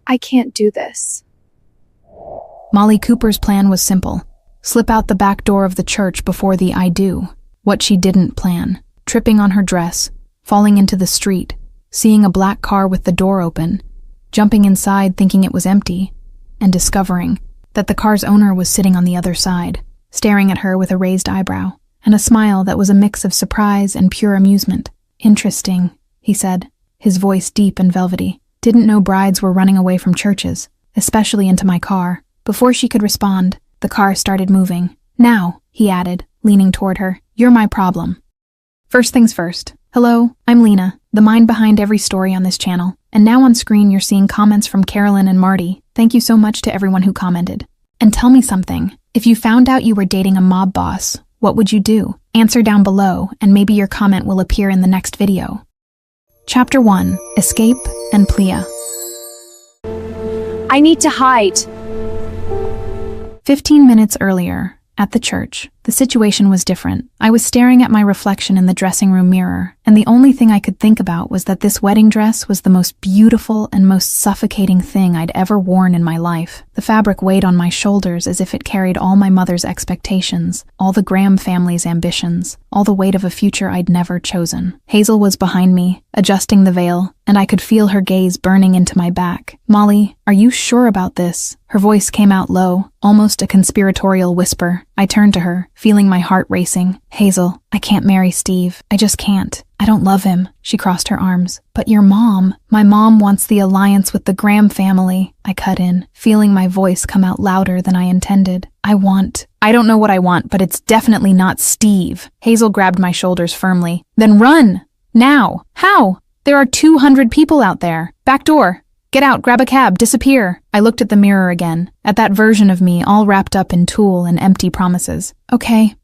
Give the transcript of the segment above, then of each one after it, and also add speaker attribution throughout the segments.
Speaker 1: I can't do this.
Speaker 2: Molly Cooper's plan was simple. Slip out the back door of the church before the I do. What she didn't plan. Tripping on her dress, falling into the street, seeing a black car with the door open, jumping inside thinking it was empty, and discovering that the car's owner was sitting on the other side, staring at her with a raised eyebrow, and a smile that was a mix of surprise and pure amusement. Interesting, he said, his voice deep and velvety. Didn't know brides were running away from churches, especially into my car. Before she could respond, the car started moving. Now, he added, leaning toward her, you're my problem. First things first. Hello, I'm Lena, the mind behind every story on this channel. And now on screen you're seeing comments from Carolyn and Marty. Thank you so much to everyone who commented. And tell me something. If you found out you were dating a mob boss, what would you do? Answer down below, and maybe your comment will appear in the next video. Chapter 1. Escape and Plea.
Speaker 1: I need to hide.
Speaker 2: 15 minutes earlier, at the church, the situation was different. I was staring at my reflection in the dressing room mirror, and the only thing I could think about was that this wedding dress was the most beautiful and most suffocating thing I'd ever worn in my life. The fabric weighed on my shoulders as if it carried all my mother's expectations, all the Graham family's ambitions, all the weight of a future I'd never chosen. Hazel was behind me, adjusting the veil, and I could feel her gaze burning into my back. Molly, are you sure about this? Her voice came out low, almost a conspiratorial whisper. I turned to her, feeling my heart racing. Hazel, I can't marry Steve. I just can't. I don't love him. She crossed her arms. But your mom. My mom wants the alliance with the Graham family. I cut in, feeling my voice come out louder than I intended. I don't know what I want, but it's definitely not Steve. Hazel grabbed my shoulders firmly. Then run! Now! How? There are 200 people out there. Back door. Get out, grab a cab, disappear. I looked at the mirror again, at that version of me all wrapped up in tulle and empty promises. Okay,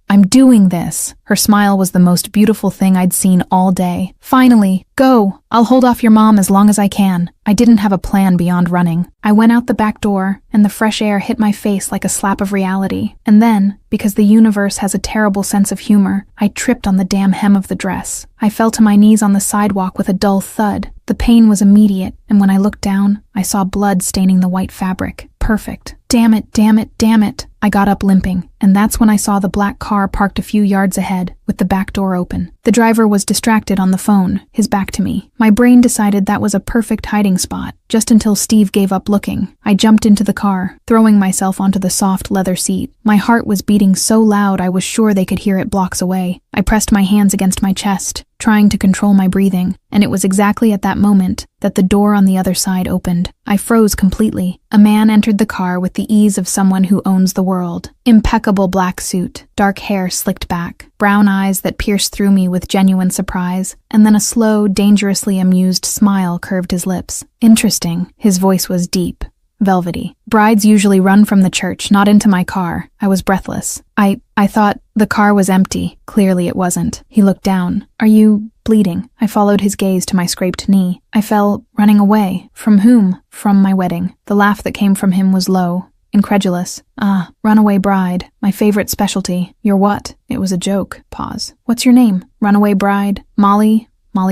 Speaker 2: I'm doing this. Her smile was the most beautiful thing I'd seen all day. Finally, go. I'll hold off your mom as long as I can. I didn't have a plan beyond running. I went out the back door, and the fresh air hit my face like a slap of reality. And then, because the universe has a terrible sense of humor, I tripped on the damn hem of the dress. I fell to my knees on the sidewalk with a dull thud. The pain was immediate, and when I looked down, I saw blood staining the white fabric. Perfect. Damn it. I got up limping, and that's when I saw the black car parked a few yards ahead, with the back door open. The driver was distracted on the phone, his back to me. My brain decided that was a perfect hiding spot, just until Steve gave up looking. I jumped into the car, throwing myself onto the soft leather seat. My heart was beating so loud I was sure they could hear it blocks away. I pressed my hands against my chest, trying to control my breathing, and it was exactly at that moment that the door on the other side opened. I froze completely. A man entered the car with the ease of someone who owns the world. Impeccable black suit, dark hair slicked back, brown eyes that pierced through me with genuine surprise, and then a slow, dangerously amused smile curved his lips. Interesting. His voice was deep, velvety. Brides usually run from the church, not into my car. I was breathless. I thought the car was empty. Clearly it wasn't. He looked down. Are you bleeding? I followed his gaze to my scraped knee. I fell, running away. From whom? From my wedding. The laugh that came from him was low, incredulous. Ah, runaway bride. My favorite specialty. You're what? It was a joke. Pause. What's your name? Runaway bride. Molly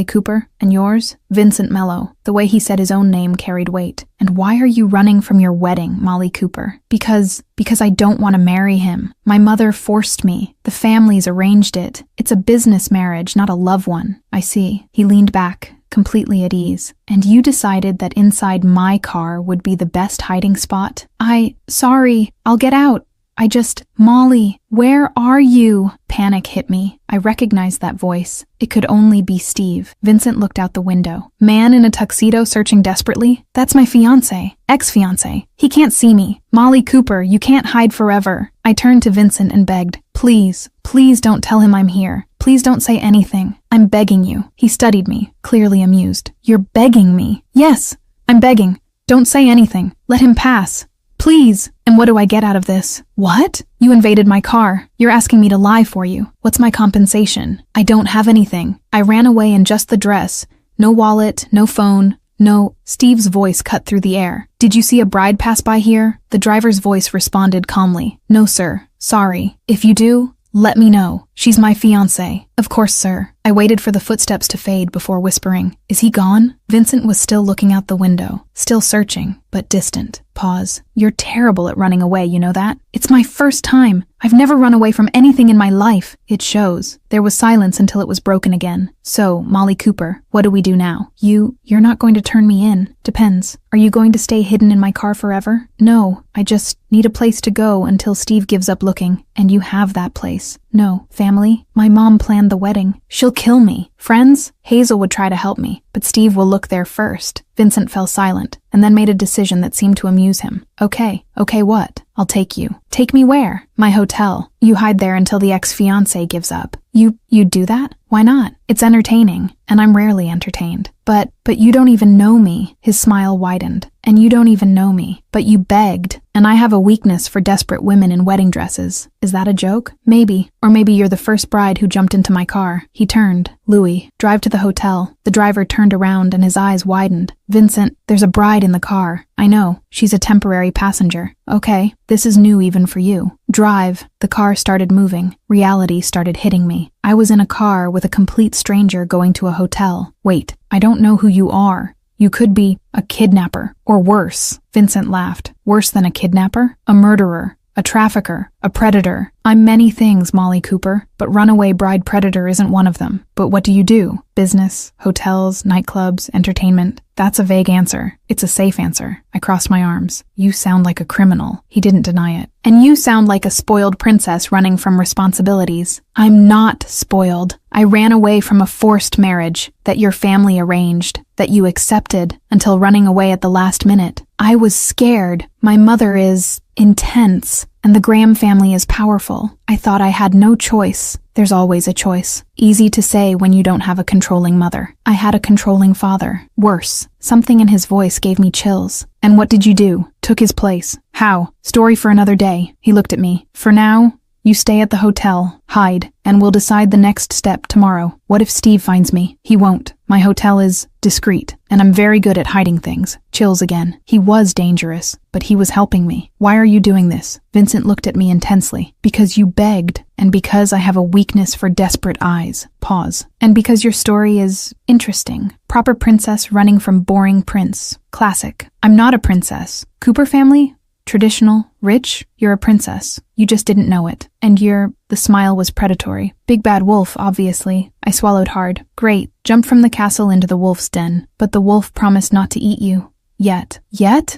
Speaker 2: Cooper. And yours? Vincent Mello. The way he said his own name carried weight. And why are you running from your wedding, Molly Cooper? Because I don't want to marry him. My mother forced me. The families arranged it. It's a business marriage, not a love one. I see. He leaned back, completely at ease. And you decided that inside my car would be the best hiding spot? Sorry, I'll get out. Molly, where are you? Panic hit me. I recognized that voice. It could only be Steve. Vincent looked out the window. Man in a tuxedo searching desperately? That's my fiancé. Ex-fiancé. He can't see me. Molly Cooper, you can't hide forever. I turned to Vincent and begged. Please don't tell him I'm here. Please don't say anything. I'm begging you. He studied me, clearly amused. You're begging me? Yes, I'm begging. Don't say anything. Let him pass. Please. And what do I get out of this? What? You invaded my car. You're asking me to lie for you. What's my compensation? I don't have anything. I ran away in just the dress. No wallet, no phone, no. Steve's voice cut through the air. Did you see a bride pass by here? The driver's voice responded calmly. No, sir. Sorry. If you do, Let me know. She's my fiancé. Of course, sir. I waited for the footsteps to fade before whispering, is he gone? Vincent was still looking out the window, still searching, but distant. Pause. You're terrible at running away, you know that? It's my first time. I've never run away from anything in my life. It shows. There was silence until it was broken again. So, Molly Cooper, what do we do now? You're not going to turn me in. Depends. Are you going to stay hidden in my car forever? No, I just need a place to go until Steve gives up looking. And you have that place. No. Family? My mom planned the wedding. She'll kill me. Friends? Hazel would try to help me, but Steve will look there first. Vincent fell silent, and then made a decision that seemed to amuse him. Okay what? I'll take you. Take me where? My hotel. You hide there until the ex-fiancé gives up. You'd do that? Why not? It's entertaining, and I'm rarely entertained. But you don't even know me. His smile widened. And you don't even know me. But you begged, and I have a weakness for desperate women in wedding dresses. Is that a joke? Maybe. Or maybe you're the first bride who jumped into my car. He turned. Louis, drive to the hotel. The driver turned around and his eyes widened. Vincent, there's a bride in the car. I know. She's a temporary passenger. Okay, this is new even for you. Drive. The car started moving. Reality started hitting me. I was in a car with a complete stranger going to a hotel. Wait, I don't know who you are. You could be a kidnapper, or worse. Vincent laughed. Worse than a kidnapper? A murderer. A trafficker, a predator. I'm many things, Molly Cooper, but runaway bride predator isn't one of them. But what do you do? Business, hotels, nightclubs, entertainment. That's a vague answer. It's a safe answer. I crossed my arms. You sound like a criminal. He didn't deny it. And you sound like a spoiled princess running from responsibilities. I'm not spoiled. I ran away from a forced marriage that your family arranged, that you accepted, until running away at the last minute. I was scared. My mother is intense, and the Graham family is powerful. I thought I had no choice. There's always a choice. Easy to say when you don't have a controlling mother. I had a controlling father. Worse. Something in his voice gave me chills. And what did you do? Took his place. How? Story for another day. He looked at me. For now, you stay at the hotel, hide, and we'll decide the next step tomorrow. What if Steve finds me? He won't. My hotel is discreet, and I'm very good at hiding things. Chills again. He was dangerous, but he was helping me. Why are you doing this? Vincent looked at me intensely. Because you begged, and because I have a weakness for desperate eyes. Pause. And because your story is interesting. Proper princess running from boring prince. Classic. I'm not a princess. Cooper family? Traditional, rich, you're a princess. You just didn't know it. And the smile was predatory. Big bad wolf, obviously. I swallowed hard. Great. Jumped from the castle into the wolf's den. But the wolf promised not to eat you. Yet?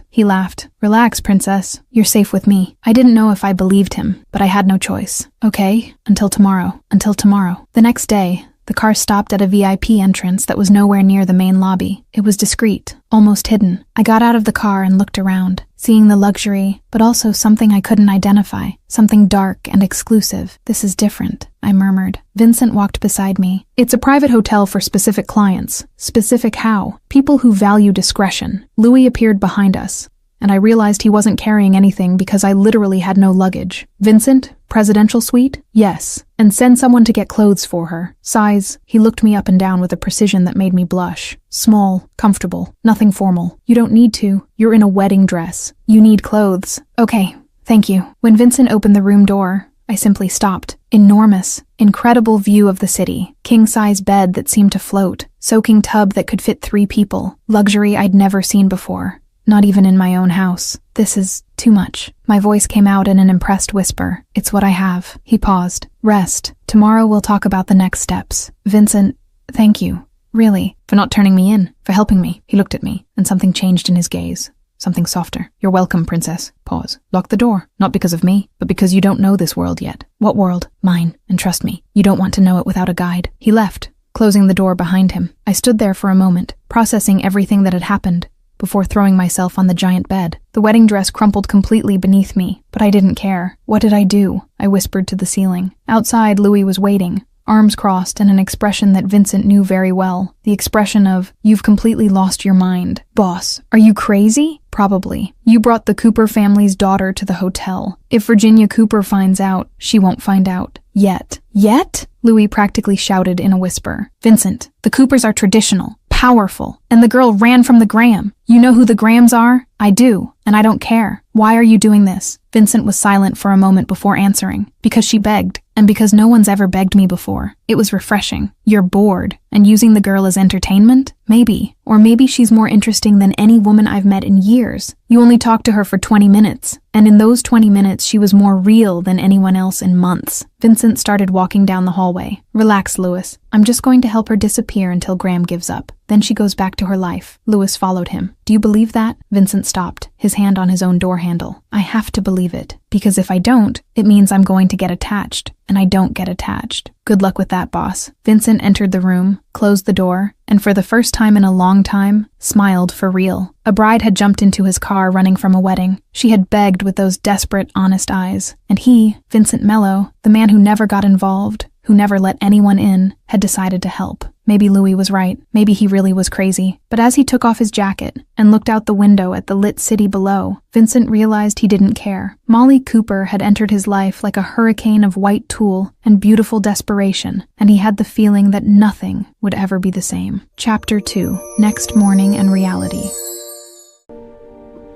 Speaker 2: He laughed. Relax, princess. You're safe with me. I didn't know if I believed him, but I had no choice. Okay, until tomorrow. Until tomorrow. The next day, the car stopped at a VIP entrance that was nowhere near the main lobby. It was discreet, almost hidden. I got out of the car and looked around, seeing the luxury, but also something I couldn't identify, something dark and exclusive. This is different, I murmured. Vincent walked beside me. It's a private hotel for specific clients. Specific how? People who value discretion. Louis appeared behind us, and I realized he wasn't carrying anything because I literally had no luggage. Vincent, presidential suite? Yes. And send someone to get clothes for her. Size? He looked me up and down with a precision that made me blush. Small, comfortable, nothing formal. You don't need to. You're in a wedding dress. You need clothes. Okay, thank you. When Vincent opened the room door, I simply stopped. Enormous, incredible view of the city. King-size bed that seemed to float. Soaking tub that could fit 3 people. Luxury I'd never seen before. Not even in my own house. This is too much. My voice came out in an impressed whisper. It's what I have. He paused. Rest. Tomorrow we'll talk about the next steps. Vincent, thank you. Really. For not turning me in. For helping me. He looked at me, and something changed in his gaze. Something softer. You're welcome, princess. Pause. Lock the door. Not because of me, but because you don't know this world yet. What world? Mine. And trust me, you don't want to know it without a guide. He left, closing the door behind him. I stood there for a moment, processing everything that had happened, before throwing myself on the giant bed. The wedding dress crumpled completely beneath me, but I didn't care. What did I do? I whispered to the ceiling. Outside, Louis was waiting, arms crossed and an expression that Vincent knew very well. The expression of, you've completely lost your mind. Boss, are you crazy? Probably. You brought the Cooper family's daughter to the hotel. If Virginia Cooper finds out, she won't find out. Yet? Louis practically shouted in a whisper. Vincent, the Coopers are traditional, powerful, and the girl ran from the Graham. You know who the Grahams are? I do, and I don't care. Why are you doing this? Vincent was silent for a moment before answering. Because she begged, And because no one's ever begged me before, it was refreshing. You're bored, and using the girl as entertainment? Maybe. Or maybe she's more interesting than any woman I've met in years. You only talked to her for 20 minutes, and in those 20 minutes she was more real than anyone else in months. Vincent started walking down the hallway. Relax, Lewis. I'm just going to help her disappear until Graham gives up. Then she goes back to her life. Lewis followed him. Do you believe that? Vincent stopped, his hand on his own door handle. I have to believe it, because if I don't, it means I'm going to get attached, and I don't get attached. Good luck with that, boss. Vincent entered the room, closed the door, and for the first time in a long time, smiled for real. A bride had jumped into his car running from a wedding. She had begged with those desperate, honest eyes. And he, Vincent Mello, the man who never got involved, who never let anyone in, had decided to help. Maybe Louis was right. Maybe he really was crazy. But as he took off his jacket and looked out the window at the lit city below, Vincent realized he didn't care. Molly Cooper had entered his life like a hurricane of white tulle and beautiful desperation, and he had the feeling that nothing would ever be the same. Chapter 2. Next Morning and Reality.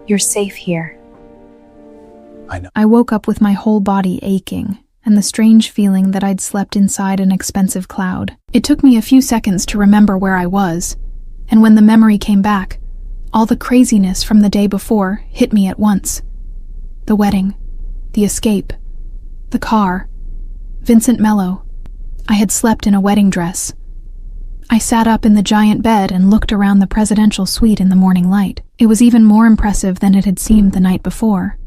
Speaker 1: You're safe here.
Speaker 3: I know.
Speaker 2: I woke up with my whole body aching, and the strange feeling that I'd slept inside an expensive cloud. It took me a few seconds to remember where I was, and when the memory came back, all the craziness from the day before hit me at once. The wedding, the escape, the car, Vincent Mello. I had slept in a wedding dress. I sat up in the giant bed and looked around the presidential suite in the morning light. It was even more impressive than it had seemed the night before,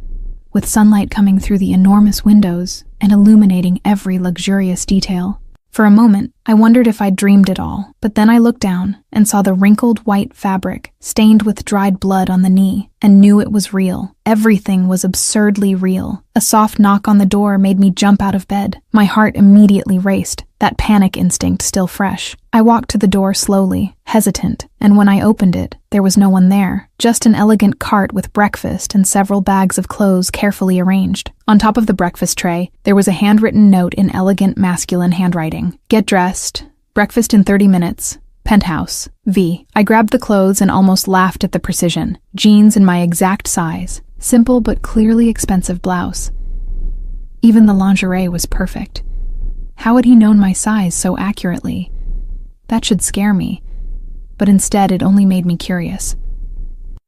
Speaker 2: with sunlight coming through the enormous windows and illuminating every luxurious detail. For a moment, I wondered if I'd dreamed it all, but then I looked down and saw the wrinkled white fabric stained with dried blood on the knee and knew it was real. Everything was absurdly real. A soft knock on the door made me jump out of bed. My heart immediately raced, that panic instinct still fresh. I walked to the door slowly, hesitant, and when I opened it, there was no one there, just an elegant cart with breakfast and several bags of clothes carefully arranged. On top of the breakfast tray, there was a handwritten note in elegant masculine handwriting. Get dressed. Breakfast in 30 minutes. Penthouse. V. I grabbed the clothes and almost laughed at the precision. Jeans in my exact size. Simple but clearly expensive blouse. Even the lingerie was perfect. How had he known my size so accurately? That should scare me, but instead it only made me curious.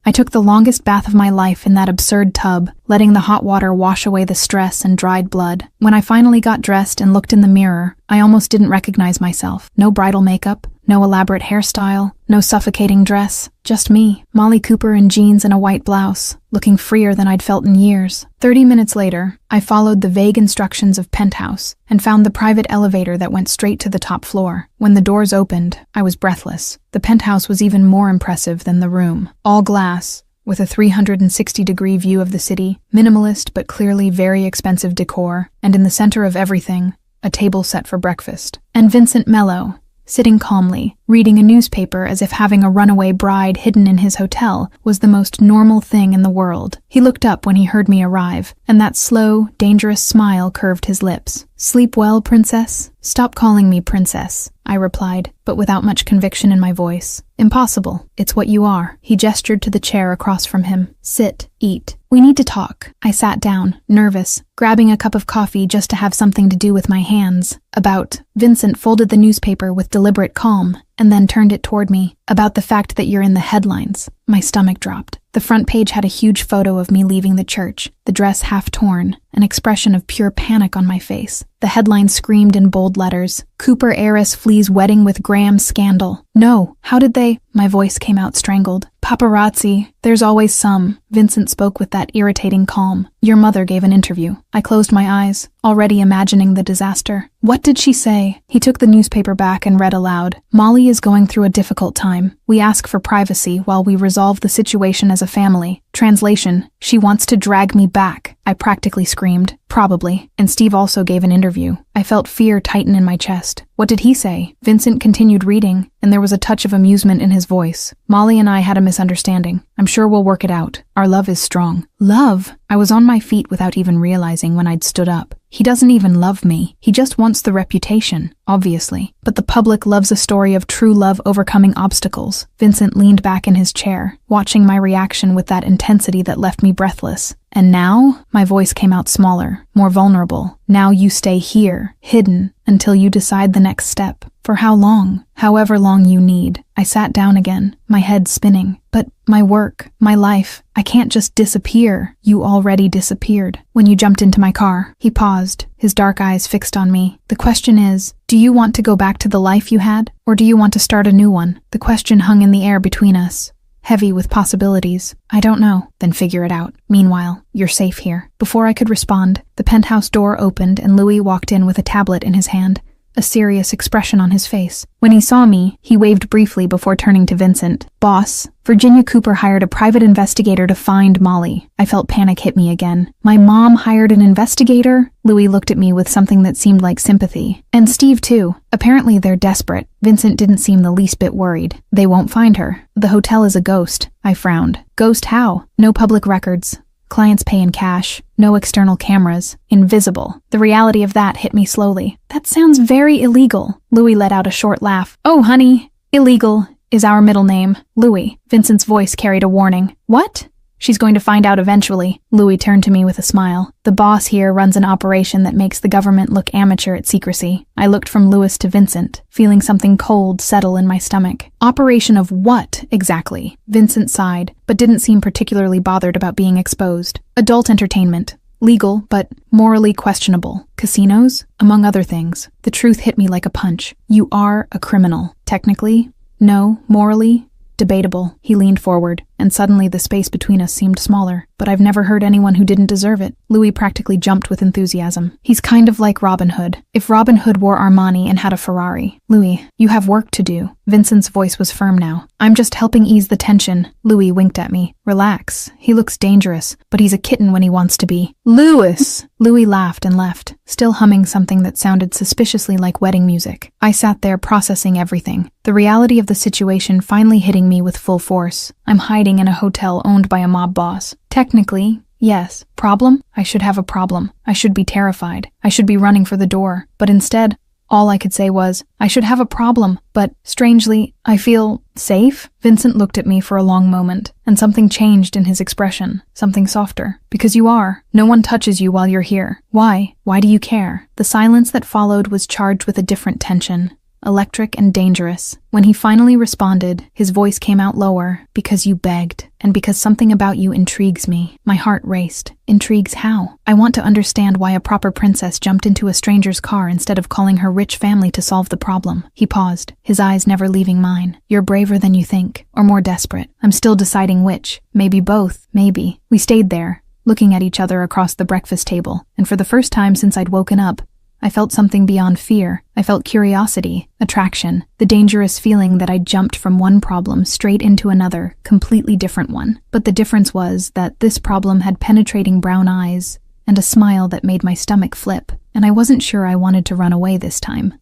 Speaker 2: I took the longest bath of my life in that absurd tub, letting the hot water wash away the stress and dried blood. When I finally got dressed and looked in the mirror, I almost didn't recognize myself. No bridal makeup, no elaborate hairstyle, no suffocating dress, just me, Molly Cooper in jeans and a white blouse, looking freer than I'd felt in years. 30 minutes later, I followed the vague instructions of Penthouse and found the private elevator that went straight to the top floor. When the doors opened, I was breathless. The penthouse was even more impressive than the room. All glass, with a 360-degree view of the city, minimalist but clearly very expensive decor, and in the center of everything, a table set for breakfast. And Vincent Mello, sitting calmly, reading a newspaper as if having a runaway bride hidden in his hotel was the most normal thing in the world. He looked up when he heard me arrive, and that slow, dangerous smile curved his lips. Sleep well, princess? Stop calling me princess, I replied, but without much conviction in my voice. Impossible. It's what you are. He gestured to the chair across from him. Sit, eat. We need to talk. I sat down, nervous, grabbing a cup of coffee just to have something to do with my hands. About. Vincent folded the newspaper with deliberate calm, and then turned it toward me. About the fact that you're in the headlines. My stomach dropped. The front page had a huge photo of me leaving the church, the dress half torn, an expression of pure panic on my face. The headline screamed in bold letters, Cooper heiress flees wedding with Graham scandal. No, how did they? My voice came out strangled. Paparazzi, there's always some. Vincent spoke with that irritating calm. Your mother gave an interview. I closed my eyes, already imagining the disaster. What did she say? He took the newspaper back and read aloud. Molly is going through a difficult time. We ask for privacy while we resolve the situation as a family. Translation, she wants to drag me back. I practically screamed. Probably. And Steve also gave an interview. I felt fear tighten in my chest. What did he say? Vincent continued reading, and there was a touch of amusement in his voice. Molly and I had a misunderstanding. I'm sure we'll work it out. Our love is strong. Love? I was on my feet without even realizing when I'd stood up. He doesn't even love me. He just wants the reputation, obviously. But the public loves a story of true love overcoming obstacles. Vincent leaned back in his chair, watching my reaction with that intensity that left me breathless. And now, my voice came out smaller, more vulnerable. Now you stay here, hidden, until you decide the next step. For how long? However long you need. I sat down again, my head spinning. But my work, my life, I can't just disappear. You already disappeared. When you jumped into my car, he paused, his dark eyes fixed on me. The question is, do you want to go back to the life you had? Or do you want to start a new one? The question hung in the air between us, heavy with possibilities. I don't know. Then figure it out. Meanwhile, you're safe here. Before I could respond, the penthouse door opened and Louis walked in with a tablet in his hand, a serious expression on his face. When he saw me, he waved briefly before turning to Vincent. Boss, Virginia Cooper hired a private investigator to find Molly. I felt panic hit me again. My mom hired an investigator? Louis looked at me with something that seemed like sympathy. And Steve too. Apparently they're desperate. Vincent didn't seem the least bit worried. They won't find her. The hotel is a ghost. I frowned. Ghost how? No public records. Clients pay in cash, no external cameras, invisible. The reality of that hit me slowly. That sounds very illegal. Louis let out a short laugh. Oh, honey, illegal is our middle name, Louis. Vincent's voice carried a warning. What? She's going to find out eventually. Louis turned to me with a smile. The boss here runs an operation that makes the government look amateur at secrecy. I looked from Louis to Vincent, feeling something cold settle in my stomach. Operation of what, exactly? Vincent sighed, but didn't seem particularly bothered about being exposed. Adult entertainment. Legal, but morally questionable. Casinos, among other things. The truth hit me like a punch. You are a criminal. Technically, no. Morally, debatable. He leaned forward, and suddenly the space between us seemed smaller. But I've never heard anyone who didn't deserve it. Louis practically jumped with enthusiasm. He's kind of like Robin Hood. If Robin Hood wore Armani and had a Ferrari. Louis, you have work to do. Vincent's voice was firm now. I'm just helping ease the tension. Louis winked at me. Relax. He looks dangerous, but he's a kitten when he wants to be. Louis! Louis laughed and left, still humming something that sounded suspiciously like wedding music. I sat there processing everything, the reality of the situation finally hitting me with full force. I'm hiding in a hotel owned by a mob boss. Technically, yes. Problem? I should have a problem. I should be terrified. I should be running for the door. But instead, all I could say was, I should have a problem, but strangely, I feel safe? Vincent looked at me for a long moment, and something changed in his expression, something softer. Because you are. No one touches you while you're here. Why? Why do you care? The silence that followed was charged with a different tension. Electric and dangerous. When he finally responded, his voice came out lower. Because you begged, and because something about you intrigues me. My heart raced. Intrigues how? I want to understand why a proper princess jumped into a stranger's car instead of calling her rich family to solve the problem. He paused, his eyes never leaving mine. You're braver than you think, or more desperate. I'm still deciding which. Maybe both, maybe. We stayed there, looking at each other across the breakfast table, and for the first time since I'd woken up, I felt something beyond fear. I felt curiosity, attraction, the dangerous feeling that I jumped from one problem straight into another, completely different one. But the difference was that this problem had penetrating brown eyes and a smile that made my stomach flip, and I wasn't sure I wanted to run away this time.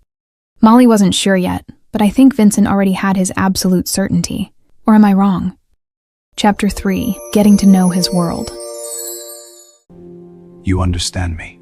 Speaker 2: Molly wasn't sure yet, but I think Vincent already had his absolute certainty. Or am I wrong? Chapter 3. Getting to know his world.
Speaker 3: You understand me.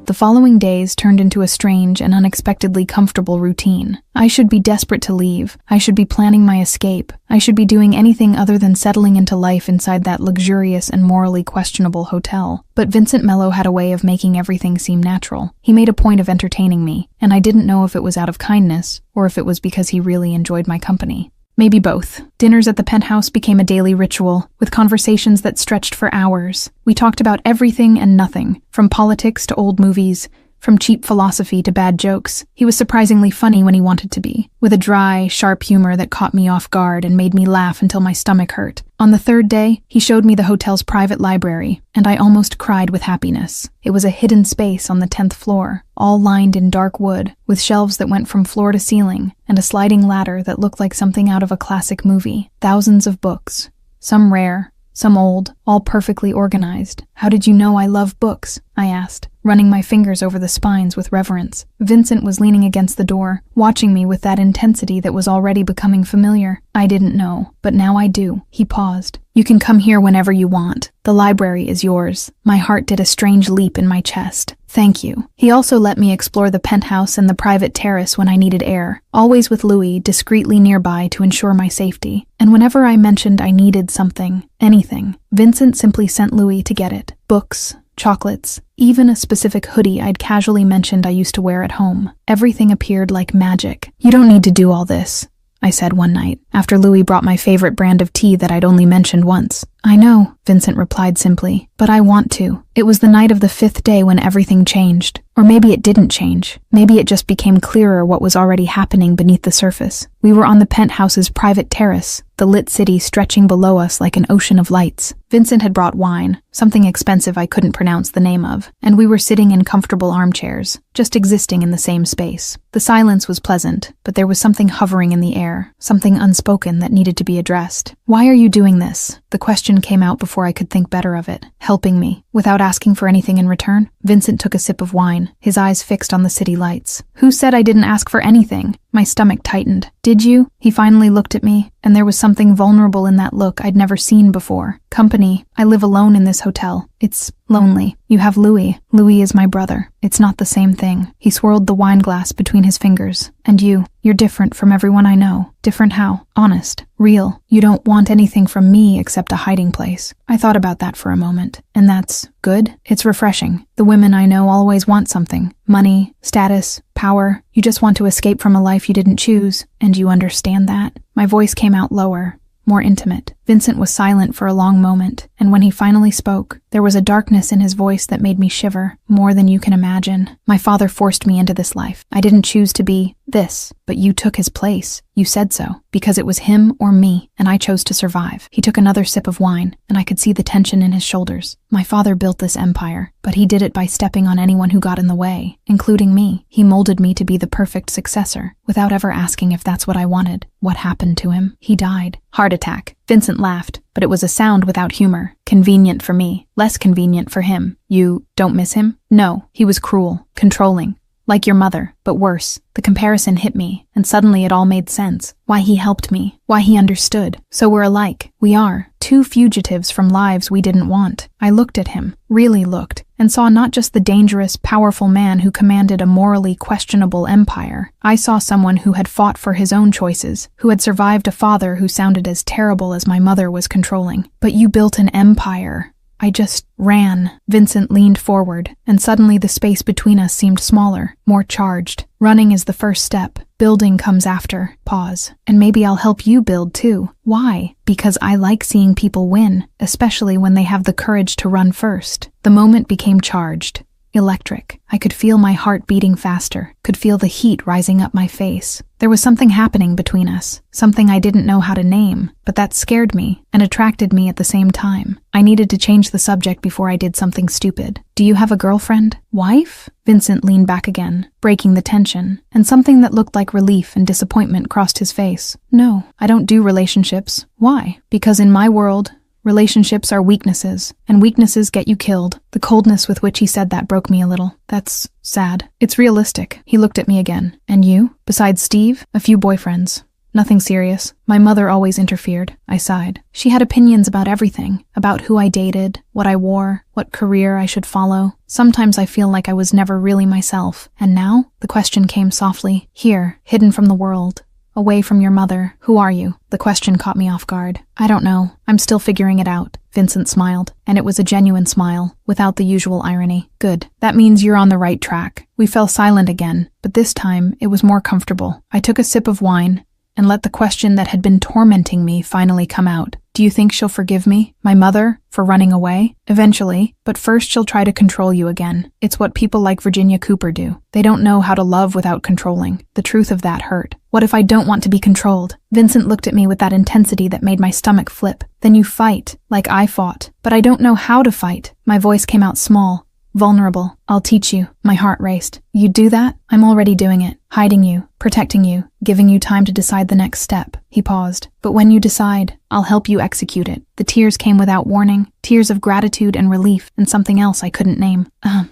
Speaker 2: The following days turned into a strange and unexpectedly comfortable routine. I should be desperate to leave. I should be planning my escape. I should be doing anything other than settling into life inside that luxurious and morally questionable hotel. But Vincent Mello had a way of making everything seem natural. He made a point of entertaining me, and I didn't know if it was out of kindness or if it was because he really enjoyed my company. Maybe both. Dinners at the penthouse became a daily ritual, with conversations that stretched for hours. We talked about everything and nothing, from politics to old movies, from cheap philosophy to bad jokes. He was surprisingly funny when he wanted to be, with a dry, sharp humor that caught me off guard and made me laugh until my stomach hurt. On the third day, he showed me the hotel's private library, and I almost cried with happiness. It was a hidden space on the 10th floor, all lined in dark wood, with shelves that went from floor to ceiling, and a sliding ladder that looked like something out of a classic movie. Thousands of books, some rare, some old, all perfectly organized. How did you know I love books? I asked, running my fingers over the spines with reverence. Vincent was leaning against the door, watching me with that intensity that was already becoming familiar. I didn't know, but now I do. He paused. You can come here whenever you want. The library is yours. My heart did a strange leap in my chest. Thank you. He also let me explore the penthouse and the private terrace when I needed air, always with Louis discreetly nearby to ensure my safety. And whenever I mentioned I needed something, anything, Vincent simply sent Louis to get it. Books, chocolates, even a specific hoodie I'd casually mentioned I used to wear at home. Everything appeared like magic. You don't need to do all this, I said one night, after Louis brought my favorite brand of tea that I'd only mentioned once. I know, Vincent replied simply, but I want to. It was the night of the 5th day when everything changed. Or maybe it didn't change. Maybe it just became clearer what was already happening beneath the surface. We were on the penthouse's private terrace, the lit city stretching below us like an ocean of lights. Vincent had brought wine, something expensive I couldn't pronounce the name of, and we were sitting in comfortable armchairs, just existing in the same space. The silence was pleasant, but there was something hovering in the air, something unspoken that needed to be addressed. Why are you doing this? The question came out before I could think better of it. Helping me, without asking for anything in return? Vincent took a sip of wine, his eyes fixed on the city lights. Who said I didn't ask for anything? My stomach tightened. Did you? He finally looked at me, and there was something vulnerable in that look I'd never seen before. Company. I live alone in this hotel. It's lonely. You have Louis. Louis is my brother. It's not the same thing. He swirled the wine glass between his fingers. And you're different from everyone I know. Different how? Honest. Real. You don't want anything from me except a hiding place. I thought about that for a moment. And that's good. It's refreshing. The women I know always want something. Money, status, power. You just want to escape from a life you didn't choose. And you understand that? My voice came out lower, more intimate. Vincent was silent for a long moment, and when he finally spoke, there was a darkness in his voice that made me shiver, more than you can imagine. My father forced me into this life. I didn't choose to be this, but you took his place. You said so, because it was him or me, and I chose to survive. He took another sip of wine, and I could see the tension in his shoulders. My father built this empire, but he did it by stepping on anyone who got in the way, including me. He molded me to be the perfect successor, without ever asking if that's what I wanted. What happened to him? He died. Heart attack. Vincent laughed, but it was a sound without humor. Convenient for me, less convenient for him. You don't miss him? No, he was cruel, controlling. Like your mother, but worse. The comparison hit me, and suddenly it all made sense. Why he helped me, why he understood. So we're alike. We are. Two fugitives from lives we didn't want. I looked at him, really looked, and saw not just the dangerous, powerful man who commanded a morally questionable empire. I saw someone who had fought for his own choices, who had survived a father who sounded as terrible as my mother was controlling. But you built an empire. I just ran. Vincent leaned forward, and suddenly the space between us seemed smaller, more charged. Running is the first step. Building comes after. Pause. And maybe I'll help you build too. Why? Because I like seeing people win, especially when they have the courage to run first. The moment became charged. Electric. I could feel my heart beating faster, could feel the heat rising up my face. There was something happening between us, something I didn't know how to name, but that scared me and attracted me at the same time. I needed to change the subject before I did something stupid. Do you have a girlfriend? Wife? Vincent leaned back again, breaking the tension, and something that looked like relief and disappointment crossed his face. No, I don't do relationships. Why? Because in my world, relationships are weaknesses, and weaknesses get you killed. The coldness with which he said that broke me a little. That's sad. It's realistic. He looked at me again. And you? Besides Steve? A few boyfriends. Nothing serious. My mother always interfered. I sighed. She had opinions about everything. About who I dated, what I wore, what career I should follow. Sometimes I feel like I was never really myself. And now? The question came softly. Here, hidden from the world. Away from your mother. Who are you? The question caught me off guard. I don't know. I'm still figuring it out. Vincent smiled, and it was a genuine smile, without the usual irony. Good. That means you're on the right track. We fell silent again, but this time it was more comfortable. I took a sip of wine, and let the question that had been tormenting me finally come out. Do you think she'll forgive me, my mother, for running away? Eventually, but first she'll try to control you again. It's what people like Virginia Cooper do. They don't know how to love without controlling. The truth of that hurt. What if I don't want to be controlled? Vincent looked at me with that intensity that made my stomach flip. Then you fight, like I fought. But I don't know how to fight. My voice came out small, vulnerable. I'll teach you. My heart raced. You'd do that? I'm already doing it. Hiding you, protecting you, giving you time to decide the next step. He paused. But when you decide, I'll help you execute it. The tears came without warning, tears of gratitude and relief, and something else I couldn't name.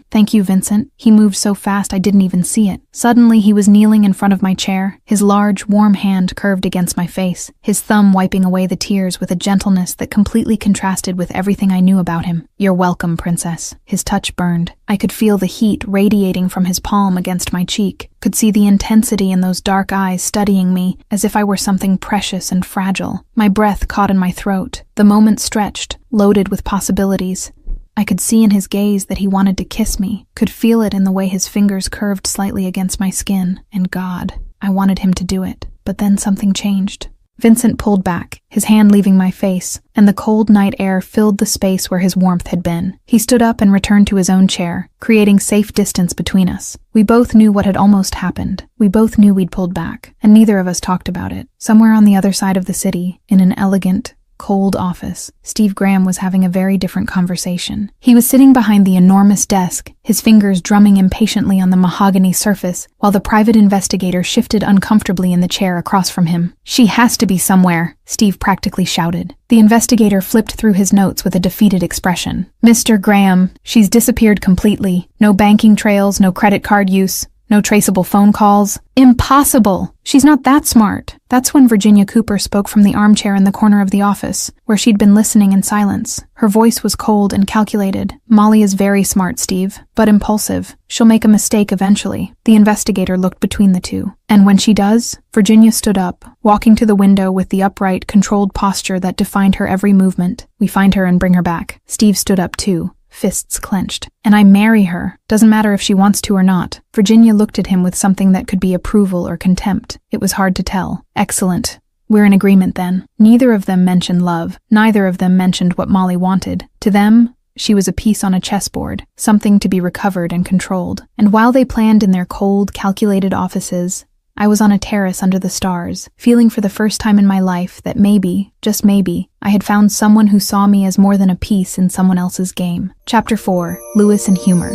Speaker 2: Thank you, Vincent. He moved so fast I didn't even see it. Suddenly he was kneeling in front of my chair, his large, warm hand curved against my face, his thumb wiping away the tears with a gentleness that completely contrasted with everything I knew about him. You're welcome, princess. His touch burned. I could feel the heat radiating from his palm against my cheek, could see the intensity in those dark eyes studying me as if I were something precious and fragile. My breath caught in my throat. The moment stretched, loaded with possibilities. I could see in his gaze that he wanted to kiss me, could feel it in the way his fingers curved slightly against my skin, and God, I wanted him to do it. But then something changed. Vincent pulled back, his hand leaving my face, and the cold night air filled the space where his warmth had been. He stood up and returned to his own chair, creating safe distance between us. We both knew what had almost happened. We both knew we'd pulled back, and neither of us talked about it. Somewhere on the other side of the city, in an elegant, cold office, Steve Graham was having a very different conversation. He was sitting behind the enormous desk, his fingers drumming impatiently on the mahogany surface, while the private investigator shifted uncomfortably in the chair across from him. She has to be somewhere, Steve practically shouted. The investigator flipped through his notes with a defeated expression. Mr. Graham, she's disappeared completely. No banking trails, no credit card use. No traceable phone calls. Impossible! She's not that smart. That's when Virginia Cooper spoke from the armchair in the corner of the office, where she'd been listening in silence. Her voice was cold and calculated. Molly is very smart, Steve, but impulsive. She'll make a mistake eventually. The investigator looked between the two. And when she does, Virginia stood up, walking to the window with the upright, controlled posture that defined her every movement. We find her and bring her back. Steve stood up too, fists clenched. And I marry her. Doesn't matter if she wants to or not. Virginia looked at him with something that could be approval or contempt. It was hard to tell. Excellent. We're in agreement then. Neither of them mentioned love. Neither of them mentioned what Molly wanted. To them, she was a piece on a chessboard, something to be recovered and controlled. And while they planned in their cold, calculated offices, I was on a terrace under the stars, feeling for the first time in my life that maybe, just maybe, I had found someone who saw me as more than a piece in someone else's game. Chapter 4. Lewis and Humor.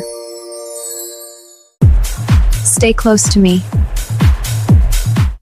Speaker 1: Stay close to me.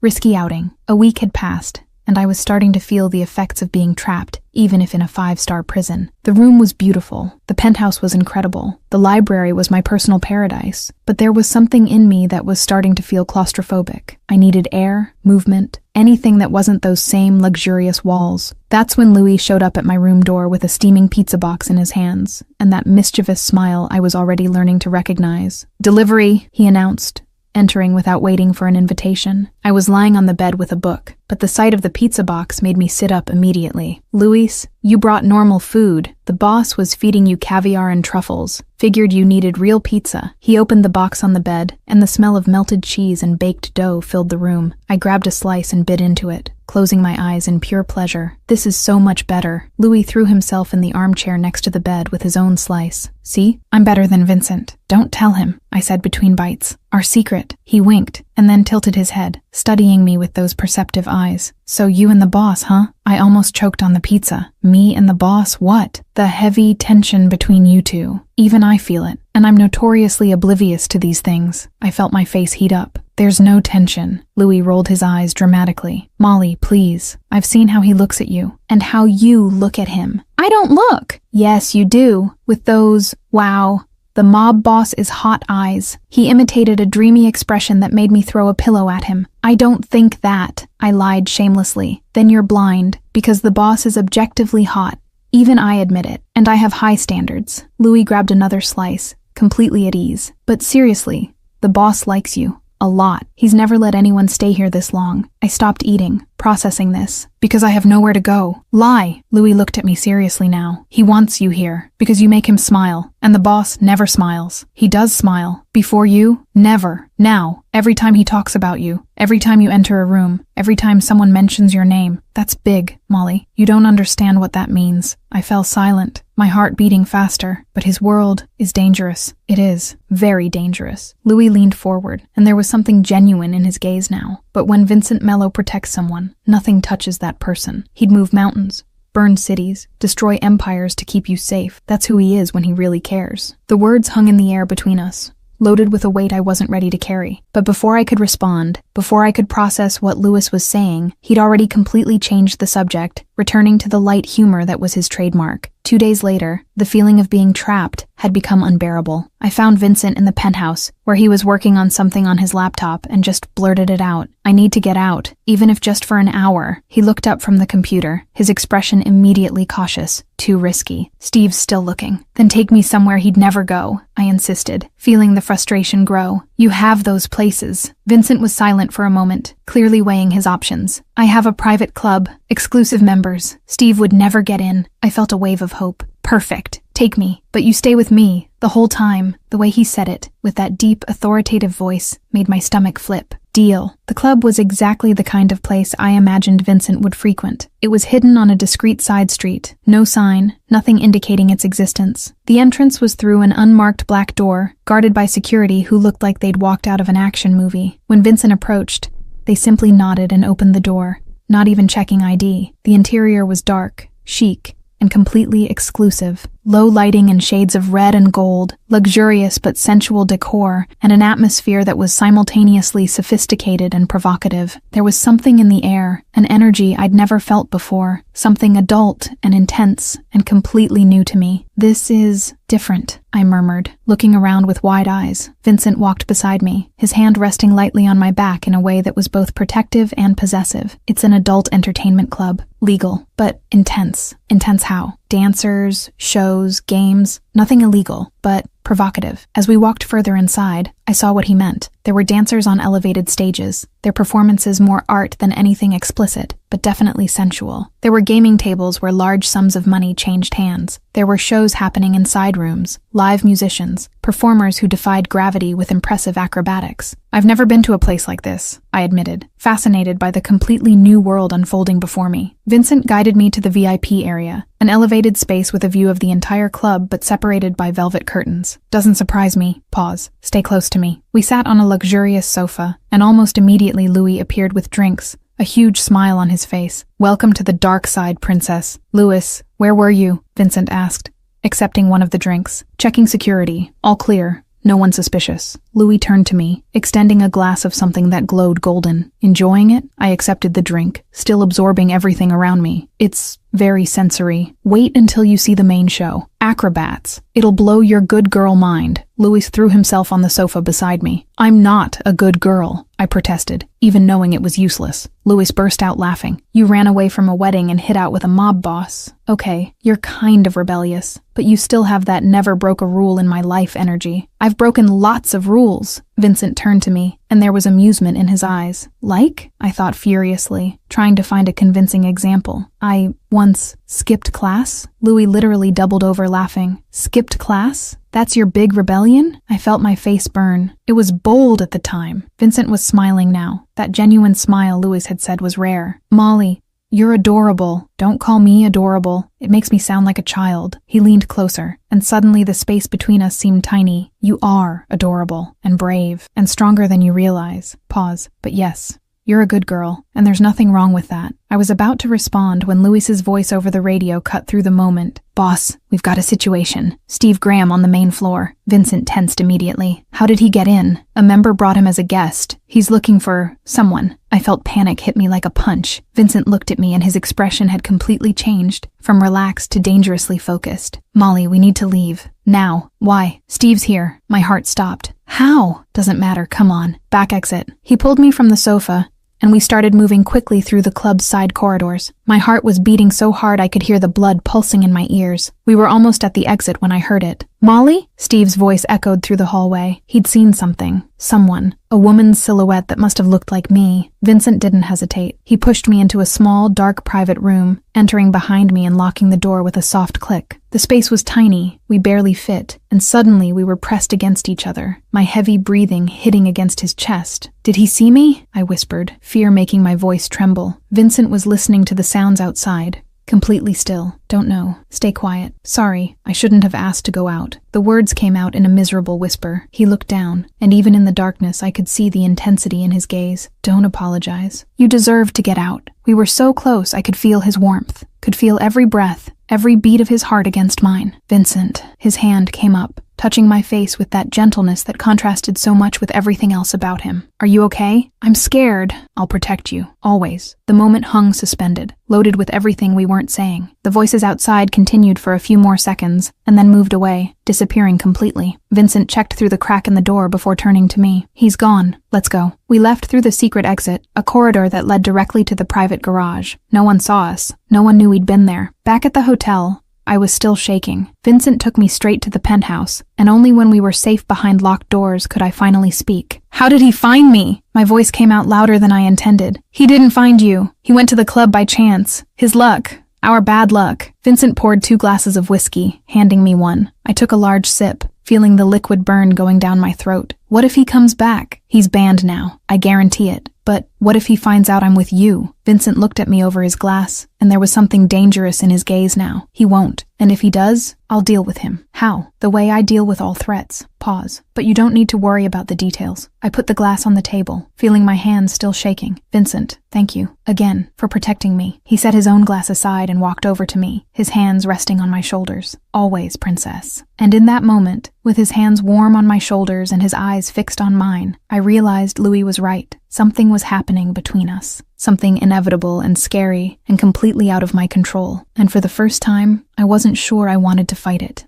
Speaker 2: Risky outing. A week had passed, and I was starting to feel the effects of being trapped, even if in a 5-star prison. The room was beautiful. The penthouse was incredible. The library was my personal paradise. But there was something in me that was starting to feel claustrophobic. I needed air, movement, anything that wasn't those same luxurious walls. That's when Louis showed up at my room door with a steaming pizza box in his hands, and that mischievous smile I was already learning to recognize. "Delivery," he announced, entering without waiting for an invitation. I was lying on the bed with a book, but the sight of the pizza box made me sit up immediately. "Luis, you brought normal food. The boss was feeding you caviar and truffles. Figured you needed real pizza." He opened the box on the bed, and the smell of melted cheese and baked dough filled the room. I grabbed a slice and bit into it, closing my eyes in pure pleasure. "This is so much better." Louis threw himself in the armchair next to the bed with his own slice. "See? I'm better than Vincent. Don't tell him," I said between bites. "Our secret." He winked, and then tilted his head, studying me with those perceptive eyes. "So you and the boss, huh?" I almost choked on the pizza. "Me and the boss, what?" "The heavy tension between you two. Even I feel it, and I'm notoriously oblivious to these things." I felt my face heat up. "There's no tension." Louis rolled his eyes dramatically. "Molly, please. I've seen how he looks at you, and how you look at him." "I don't look." "Yes, you do. With those, wow, the mob boss is hot eyes." He imitated a dreamy expression that made me throw a pillow at him. "I don't think that," I lied shamelessly. "Then you're blind, because the boss is objectively hot. Even I admit it, and I have high standards." Louis grabbed another slice, completely at ease. "But seriously, the boss likes you. A lot. He's never let anyone stay here this long." I stopped eating, processing this. "Because I have nowhere to go." "Lie." Louis looked at me seriously now. "He wants you here, because you make him smile. And the boss never smiles." "He does smile. Before you? Never. Now. Every time he talks about you. Every time you enter a room. Every time someone mentions your name. That's big, Molly. You don't understand what that means." I fell silent, my heart beating faster. But his world is dangerous. It is. Very dangerous. Louis leaned forward, and there was something genuine in his gaze now. But when Vincent Mello protects someone, nothing touches that person. He'd move mountains, burn cities, destroy empires to keep you safe. That's who he is when he really cares. The words hung in the air between us. loaded with a weight I wasn't ready to carry. But before I could respond, before I could process what Louis was saying, he'd already completely changed the subject, returning to the light humor that was his trademark. 2 days later, the feeling of being trapped had become unbearable. I found Vincent in the penthouse, where he was working on something on his laptop, and just blurted it out. I need to get out, even if just for an hour. He looked up from the computer, his expression immediately cautious. Too risky. Steve's still looking. Then take me somewhere he'd never go, I insisted, feeling the frustration grow. You have those places. Vincent was silent for a moment, clearly weighing his options. I have a private club, exclusive members. Steve would never get in. I felt a wave of hope. Perfect. Take me, but you stay with me, the whole time. The way he said it, with that deep, authoritative voice, made my stomach flip. Deal. The club was exactly the kind of place I imagined Vincent would frequent. It was hidden on a discreet side street. No sign, nothing indicating its existence. The entrance was through an unmarked black door, guarded by security who looked like they'd walked out of an action movie. When Vincent approached, they simply nodded and opened the door, not even checking ID. The interior was dark, chic, and completely exclusive. Low lighting and shades of red and gold, luxurious but sensual decor, and an atmosphere that was simultaneously sophisticated and provocative. There was something in the air, an energy I'd never felt before, something adult and intense and completely new to me. This is different, I murmured, looking around with wide eyes. Vincent walked beside me, his hand resting lightly on my back in a way that was both protective and possessive. It's an adult entertainment club, legal, but intense. Intense how? Dancers, shows, games, nothing illegal, but provocative. As we walked further inside, I saw what he meant. There were dancers on elevated stages, their performances more art than anything explicit, but definitely sensual. There were gaming tables where large sums of money changed hands. There were shows happening in side rooms, live musicians, performers who defied gravity with impressive acrobatics. I've never been to a place like this, I admitted, fascinated by the completely new world unfolding before me. Vincent guided me to the VIP area, an elevated space with a view of the entire club but separated by velvet curtains. Doesn't surprise me. Pause. Stay close to me. We sat on a luxurious sofa, and almost immediately Louis appeared with drinks, a huge smile on his face. Welcome to the dark side, princess. Louis, where were you? Vincent asked, accepting one of the drinks. Checking security. All clear. No one suspicious. Louis turned to me, extending a glass of something that glowed golden. Enjoying it, I accepted the drink, still absorbing everything around me. It's very sensory. Wait until you see the main show. Acrobats. It'll blow your good girl mind. Louis threw himself on the sofa beside me. I'm not a good girl, I protested, even knowing it was useless. Louis burst out laughing. You ran away from a wedding and hid out with a mob boss. Okay, you're kind of rebellious, but you still have that never broke a rule in my life energy. I've broken lots of rules. Vincent turned to me, and there was amusement in his eyes. Like? I thought furiously, trying to find a convincing example. I once skipped class? Louis literally doubled over laughing. Skipped class? That's your big rebellion? I felt my face burn. It was bold at the time. Vincent was smiling now. That genuine smile Louis had said was rare. Molly, you're adorable. Don't call me adorable. It makes me sound like a child. He leaned closer, and suddenly the space between us seemed tiny. You are adorable, and brave, and stronger than you realize. Pause. But yes, you're a good girl, and there's nothing wrong with that. I was about to respond when Louis's voice over the radio cut through the moment. Boss, we've got a situation. Steve Graham on the main floor. Vincent tensed immediately. How did he get in? A member brought him as a guest. He's looking for someone. I felt panic hit me like a punch. Vincent looked at me and his expression had completely changed, from relaxed to dangerously focused. Molly, we need to leave. Now. Why? Steve's here. My heart stopped. How? Doesn't matter. Come on. Back exit. He pulled me from the sofa, and we started moving quickly through the club's side corridors. My heart was beating so hard I could hear the blood pulsing in my ears. We were almost at the exit when I heard it. Molly? Steve's voice echoed through the hallway. He'd seen something. Someone. A woman's silhouette that must have looked like me. Vincent didn't hesitate. He pushed me into a small, dark private room, entering behind me and locking the door with a soft click. The space was tiny, we barely fit, and suddenly we were pressed against each other, my heavy breathing hitting against his chest. Did he see me? I whispered, fear making my voice tremble. Vincent was listening to the sounds outside. Completely still. Don't know. Stay quiet. Sorry, I shouldn't have asked to go out. The words came out in a miserable whisper. He looked down, and even in the darkness I could see the intensity in his gaze. Don't apologize. You deserve to get out. We were so close I could feel his warmth, could feel every breath, every beat of his heart against mine. Vincent. His hand came up. touching my face with that gentleness that contrasted so much with everything else about him. "Are you okay?" "I'm scared." "I'll protect you. Always." The moment hung suspended, loaded with everything we weren't saying. The voices outside continued for a few more seconds, and then moved away, disappearing completely. Vincent checked through the crack in the door before turning to me. "He's gone. Let's go." We left through the secret exit, a corridor that led directly to the private garage. No one saw us. No one knew we'd been there. Back at the hotel, I was still shaking. Vincent took me straight to the penthouse, and only when we were safe behind locked doors could I finally speak. "How did he find me?" My voice came out louder than I intended. "He didn't find you. He went to the club by chance. His luck. Our bad luck." Vincent poured 2 glasses of whiskey, handing me one. I took a large sip, feeling the liquid burn going down my throat. What if he comes back? He's banned now. I guarantee it. But what if he finds out I'm with you? Vincent looked at me over his glass, and there was something dangerous in his gaze now. He won't. And if he does, I'll deal with him. How? The way I deal with all threats. Pause. But you don't need to worry about the details. I put the glass on the table, feeling my hands still shaking. "Vincent, thank you, again, for protecting me." He set his own glass aside and walked over to me, his hands resting on my shoulders. "Always, princess." And in that moment, with his hands warm on my shoulders and his eyes fixed on mine, I realized Louis was right. Something was happening between us. Something inevitable and scary and completely out of my control. And for the first time, I wasn't sure I wanted to fight it.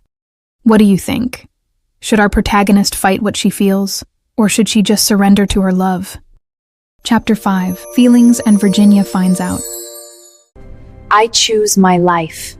Speaker 2: What do you think? Should our protagonist fight what she feels? Or should she just surrender to her love? Chapter 5. Feelings and Virginia finds out.
Speaker 1: I choose my life.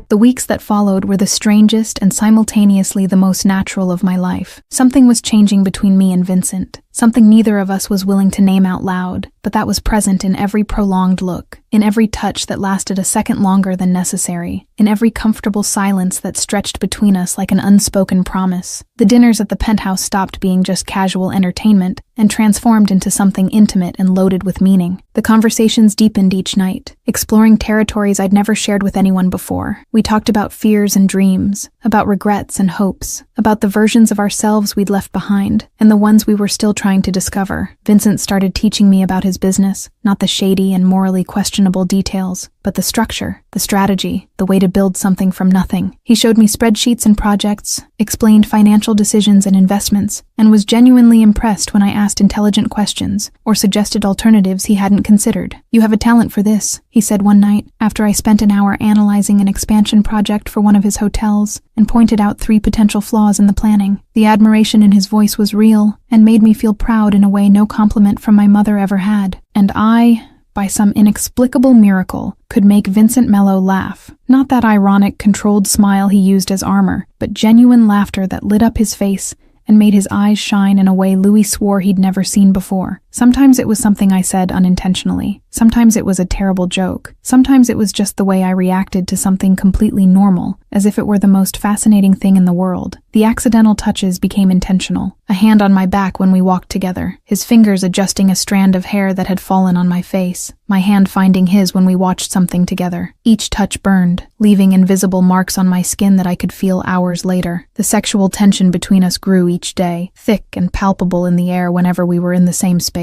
Speaker 2: The weeks that followed were the strangest and simultaneously the most natural of my life. Something was changing between me and Vincent. Something neither of us was willing to name out loud, but that was present in every prolonged look, in every touch that lasted a second longer than necessary, in every comfortable silence that stretched between us like an unspoken promise. The dinners at the penthouse stopped being just casual entertainment and transformed into something intimate and loaded with meaning. The conversations deepened each night, exploring territories I'd never shared with anyone before. We talked about fears and dreams, about regrets and hopes, about the versions of ourselves we'd left behind, and the ones we were still trying to discover. Vincent started teaching me about his business, not the shady and morally questionable details, but the structure, the strategy, the way to build something from nothing. He showed me spreadsheets and projects, explained financial decisions and investments, and was genuinely impressed when I asked intelligent questions or suggested alternatives he hadn't considered. "You have a talent for this," he said one night, after I spent an hour analyzing an expansion project for one of his hotels and pointed out 3 potential flaws in the planning. The admiration in his voice was real and made me feel proud in a way no compliment from my mother ever had. And I, by some inexplicable miracle, could make Vincent Mello laugh. Not that ironic, controlled smile he used as armor, but genuine laughter that lit up his face and made his eyes shine in a way Louis swore he'd never seen before. Sometimes it was something I said unintentionally. Sometimes it was a terrible joke. Sometimes it was just the way I reacted to something completely normal, as if it were the most fascinating thing in the world. The accidental touches became intentional. A hand on my back when we walked together, his fingers adjusting a strand of hair that had fallen on my face, my hand finding his when we watched something together. Each touch burned, leaving invisible marks on my skin that I could feel hours later. The sexual tension between us grew each day, thick and palpable in the air whenever we were in the same space.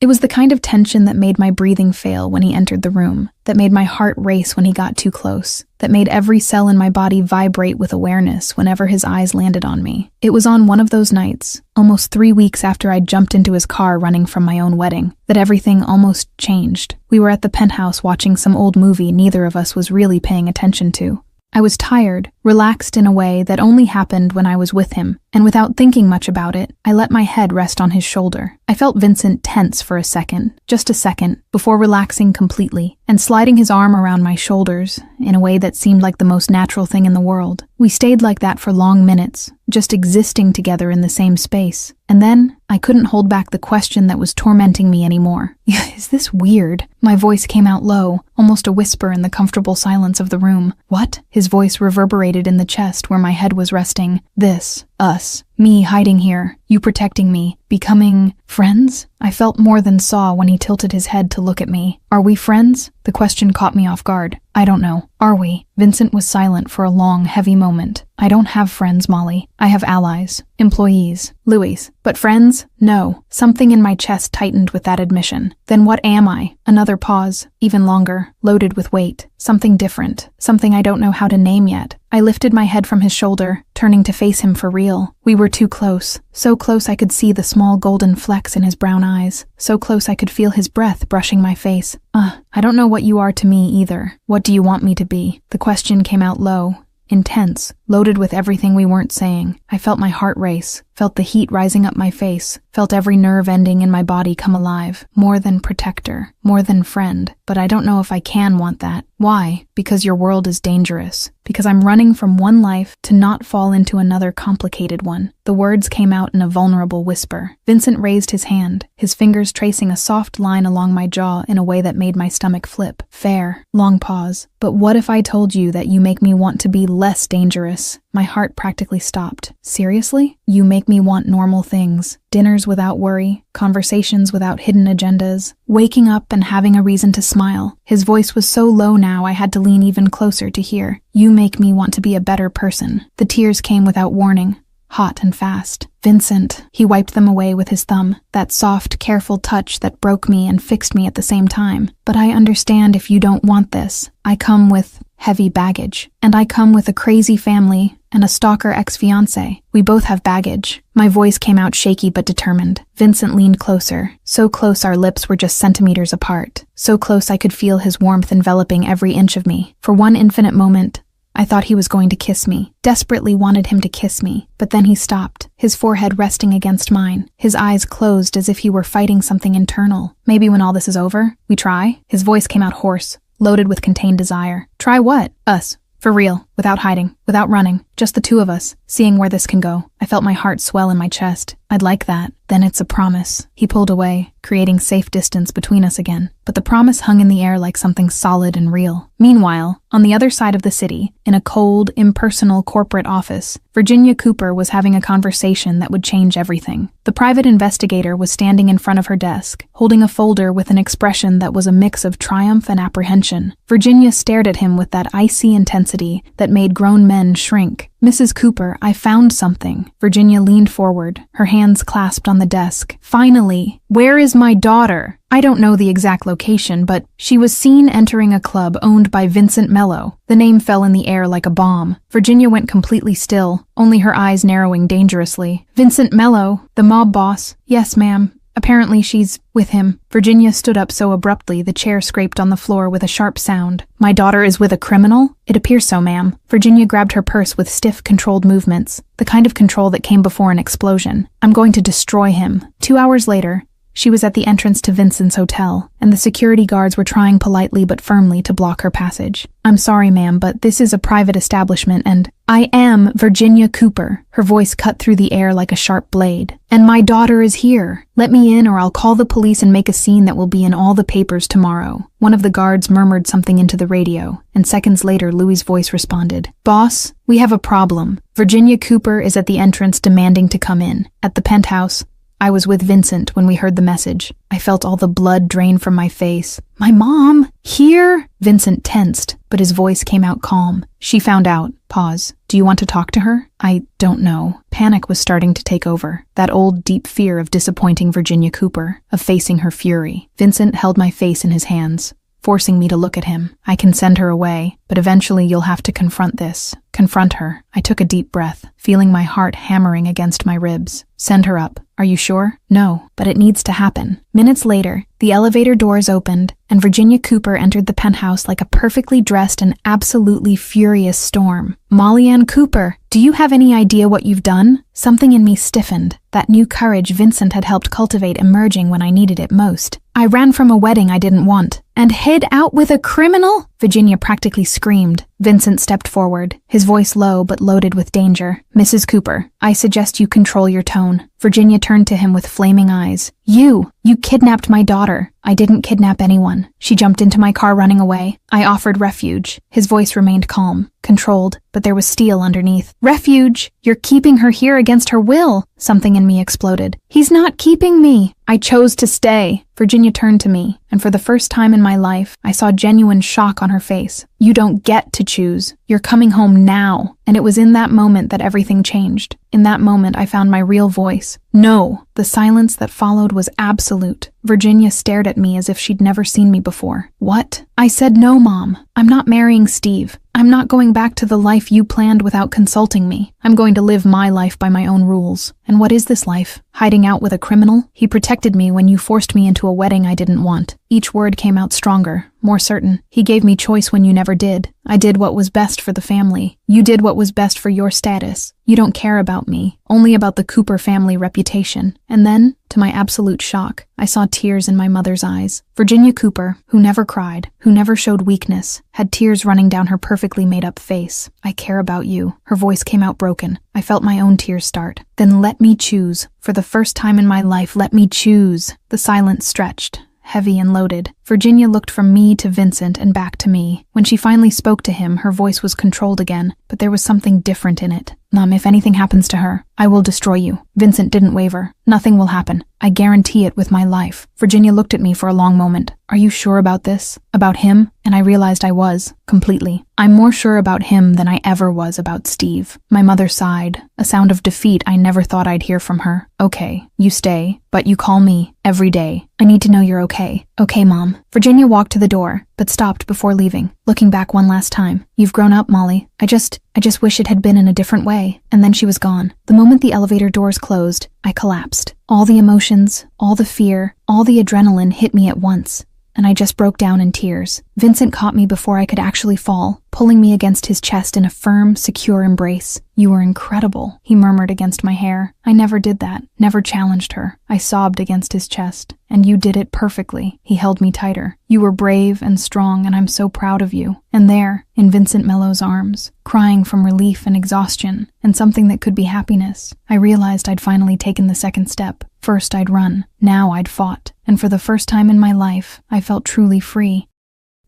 Speaker 2: It was the kind of tension that made my breathing fail when he entered the room, that made my heart race when he got too close, that made every cell in my body vibrate with awareness whenever his eyes landed on me. It was on one of those nights, almost 3 weeks after I'd jumped into his car running from my own wedding, that everything almost changed. We were at the penthouse watching some old movie neither of us was really paying attention to. I was tired, relaxed in a way that only happened when I was with him, and without thinking much about it, I let my head rest on his shoulder. I felt Vincent tense for a second, just a second, before relaxing completely, and sliding his arm around my shoulders in a way that seemed like the most natural thing in the world. We stayed like that for long minutes, just existing together in the same space. And then, I couldn't hold back the question that was tormenting me anymore. Is this weird? My voice came out low, almost a whisper in the comfortable silence of the room. What? His voice reverberated in the chest where my head was resting. This. Us. Me hiding here. You protecting me. Becoming friends? I felt more than saw when he tilted his head to look at me. Are we friends? The question caught me off guard. I don't know. Are we? Vincent was silent for a long, heavy moment. I don't have friends, Molly. I have allies. Employees. Louis. But friends? No. Something in my chest tightened with that admission. Then what am I? Another pause. Even longer. Loaded with weight. Something different. Something I don't know how to name yet. I lifted my head from his shoulder, turning to face him for real. We were too close. So close I could see the small golden flecks in his brown eyes. So close I could feel his breath brushing my face. I don't know what you are to me either. What do you want me to be? The question came out low, intense, loaded with everything we weren't saying. I felt my heart race, felt the heat rising up my face, felt every nerve ending in my body come alive. More than protector, more than friend. But I don't know if I can want that. Why? Because your world is dangerous. Because I'm running from one life to not fall into another complicated one. The words came out in a vulnerable whisper. Vincent raised his hand, his fingers tracing a soft line along my jaw in a way that made my stomach flip. Fair. Long pause. But what if I told you that you make me want to be less dangerous? My heart practically stopped. Seriously? You make me want normal things. Dinners without worry, conversations without hidden agendas, waking up and having a reason to smile. His voice was so low now I had to lean even closer to hear. You make me want to be a better person. The tears came without warning, hot and fast. Vincent, he wiped them away with his thumb, that soft, careful touch that broke me and fixed me at the same time. But I understand if you don't want this. I come with heavy baggage, and I come with a crazy family and a stalker ex-fiancé. We both have baggage. My voice came out shaky but determined. Vincent leaned closer, so close our lips were just centimeters apart, so close I could feel his warmth enveloping every inch of me. For one infinite moment, I thought he was going to kiss me, desperately wanted him to kiss me, but then he stopped, his forehead resting against mine, his eyes closed as if he were fighting something internal. Maybe when all this is over, we try? His voice came out hoarse, loaded with contained desire. Try what? Us. For real, without hiding, without running, just the two of us, seeing where this can go. I felt my heart swell in my chest. I'd like that. Then it's a promise. He pulled away, creating safe distance between us again. But the promise hung in the air like something solid and real. Meanwhile, on the other side of the city, in a cold, impersonal corporate office, Virginia Cooper was having a conversation that would change everything. The private investigator was standing in front of her desk, holding a folder with an expression that was a mix of triumph and apprehension. Virginia stared at him with that icy intensity that made grown men shrink. Mrs. Cooper, I found something. Virginia leaned forward, her hands clasped on the desk. Finally, where is my daughter? I don't know the exact location, but she was seen entering a club owned by Vincent Mello. The name fell in the air like a bomb. Virginia went completely still, only her eyes narrowing dangerously. Vincent Mello, the mob boss. Yes, ma'am. Apparently she's with him. Virginia stood up so abruptly the chair scraped on the floor with a sharp sound. My daughter is with a criminal? It appears so, ma'am. Virginia grabbed her purse with stiff, controlled movements, the kind of control that came before an explosion. I'm going to destroy him. 2 hours later, she was at the entrance to Vincent's hotel, and the security guards were trying politely but firmly to block her passage. I'm sorry, ma'am, but this is a private establishment and I am Virginia Cooper. Her voice cut through the air like a sharp blade. And my daughter is here. Let me in or I'll call the police and make a scene that will be in all the papers tomorrow. One of the guards murmured something into the radio, and seconds later Louis' voice responded. Boss, we have a problem. Virginia Cooper is at the entrance demanding to come in. At the penthouse, I was with Vincent when we heard the message. I felt all the blood drain from my face. My mom? Here? Vincent tensed, but his voice came out calm. She found out. Pause. Do you want to talk to her? I don't know. Panic was starting to take over. That old deep fear of disappointing Virginia Cooper, of facing her fury. Vincent held my face in his hands, forcing me to look at him. I can send her away, but eventually you'll have to confront this. Confront her. I took a deep breath, feeling my heart hammering against my ribs. Send her up. Are you sure? No, but it needs to happen. Minutes later, the elevator doors opened, and Virginia Cooper entered the penthouse like a perfectly dressed and absolutely furious storm. Molly Ann Cooper, do you have any idea what you've done? Something in me stiffened, that new courage Vincent had helped cultivate emerging when I needed it most. I ran from a wedding I didn't want, and hid out with a criminal? Virginia practically screamed. Vincent stepped forward, his voice low but loaded with danger. Mrs. Cooper, I suggest you control your tone. Virginia turned to him with flaming eyes. You kidnapped my daughter. I didn't kidnap anyone. She jumped into my car running away. I offered refuge. His voice remained calm, controlled, but there was steel underneath. Refuge? You're keeping her here against her will. Something in me exploded. He's not keeping me. I chose to stay. Virginia turned to me, and for the first time in my life, I saw genuine shock on her face. You don't get to choose. You're coming home now. And it was in that moment that everything changed. In that moment, I found my real voice. No. The silence that followed was absolute. Virginia stared at me as if she'd never seen me before. What? I said, no, Mom. I'm not marrying Steve. I'm not going back to the life you planned without consulting me. I'm going to live my life by my own rules. And what is this life? Hiding out with a criminal? He protected me when you forced me into a wedding I didn't want. Each word came out stronger, more certain. He gave me choice when you never did. I did what was best for the family. You did what was best for your status. You don't care about me, only about the Cooper family reputation. And then, to my absolute shock, I saw tears in my mother's eyes. Virginia Cooper, who never cried, who never showed weakness, had tears running down her perfectly made-up face. I care about you. Her voice came out broken. I felt my own tears start. Then let me choose. For the first time in my life, let me choose. The silence stretched, heavy and loaded. Virginia looked from me to Vincent and back to me. When she finally spoke to him, her voice was controlled again, but there was something different in it. Mom, if anything happens to her, I will destroy you. Vincent didn't waver. Nothing will happen. I guarantee it with my life. Virginia looked at me for a long moment. Are you sure about this? About him? And I realized I was, completely. I'm more sure about him than I ever was about Steve. My mother sighed, a sound of defeat I never thought I'd hear from her. Okay, you stay, but you call me every day. I need to know you're okay. Okay, Mom. Virginia walked to the door, but stopped before leaving, looking back one last time. You've grown up, Molly. I just wish it had been in a different way. And then she was gone. The moment the elevator doors closed, I collapsed. All the emotions, all the fear, all the adrenaline hit me at once, and I just broke down in tears. Vincent caught me before I could actually fall, pulling me against his chest in a firm, secure embrace. You were incredible, he murmured against my hair. I never did that, never challenged her. I sobbed against his chest. And you did it perfectly. He held me tighter. You were brave and strong, and I'm so proud of you. And there, in Vincent Mello's arms, crying from relief and exhaustion, and something that could be happiness, I realized I'd finally taken the second step. First I'd run, now I'd fought. And for the first time in my life, I felt truly free.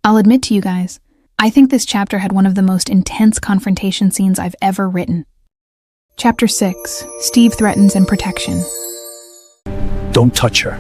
Speaker 2: I'll admit to you guys, I think this chapter had one of the most intense confrontation scenes I've ever written. Chapter 6, Steve Threatens and Protection.
Speaker 3: Don't touch her.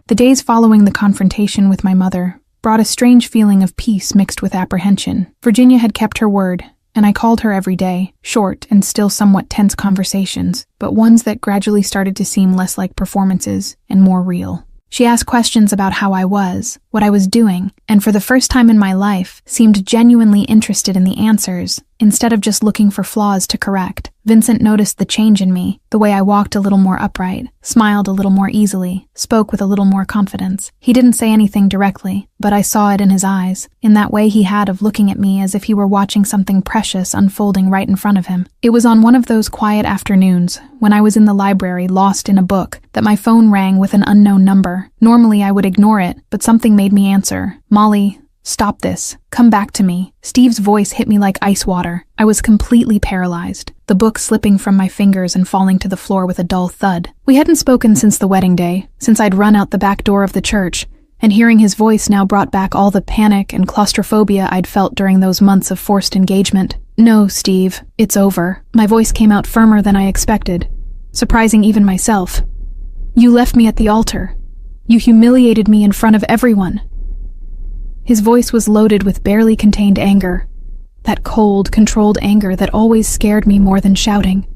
Speaker 2: The days following the confrontation with my mother brought a strange feeling of peace mixed with apprehension. Virginia had kept her word, and I called her every day, short and still somewhat tense conversations, but ones that gradually started to seem less like performances and more real. She asked questions about how I was, what I was doing, and for the first time in my life, seemed genuinely interested in the answers, instead of just looking for flaws to correct. Vincent noticed the change in me, the way I walked a little more upright, smiled a little more easily, spoke with a little more confidence. He didn't say anything directly, but I saw it in his eyes, in that way he had of looking at me as if he were watching something precious unfolding right in front of him. It was on one of those quiet afternoons, when I was in the library lost in a book, that my phone rang with an unknown number. Normally I would ignore it, but something made me answer. Molly, stop this. Come back to me. Steve's voice hit me like ice water. I was completely paralyzed, the book slipping from my fingers and falling to the floor with a dull thud. We hadn't spoken since the wedding day, since I'd run out the back door of the church, and hearing his voice now brought back all the panic and claustrophobia I'd felt during those months of forced engagement. No, Steve, it's over. My voice came out firmer than I expected, surprising even myself. You left me at the altar. You humiliated me in front of everyone. His voice was loaded with barely contained anger, that cold, controlled anger that always scared me more than shouting.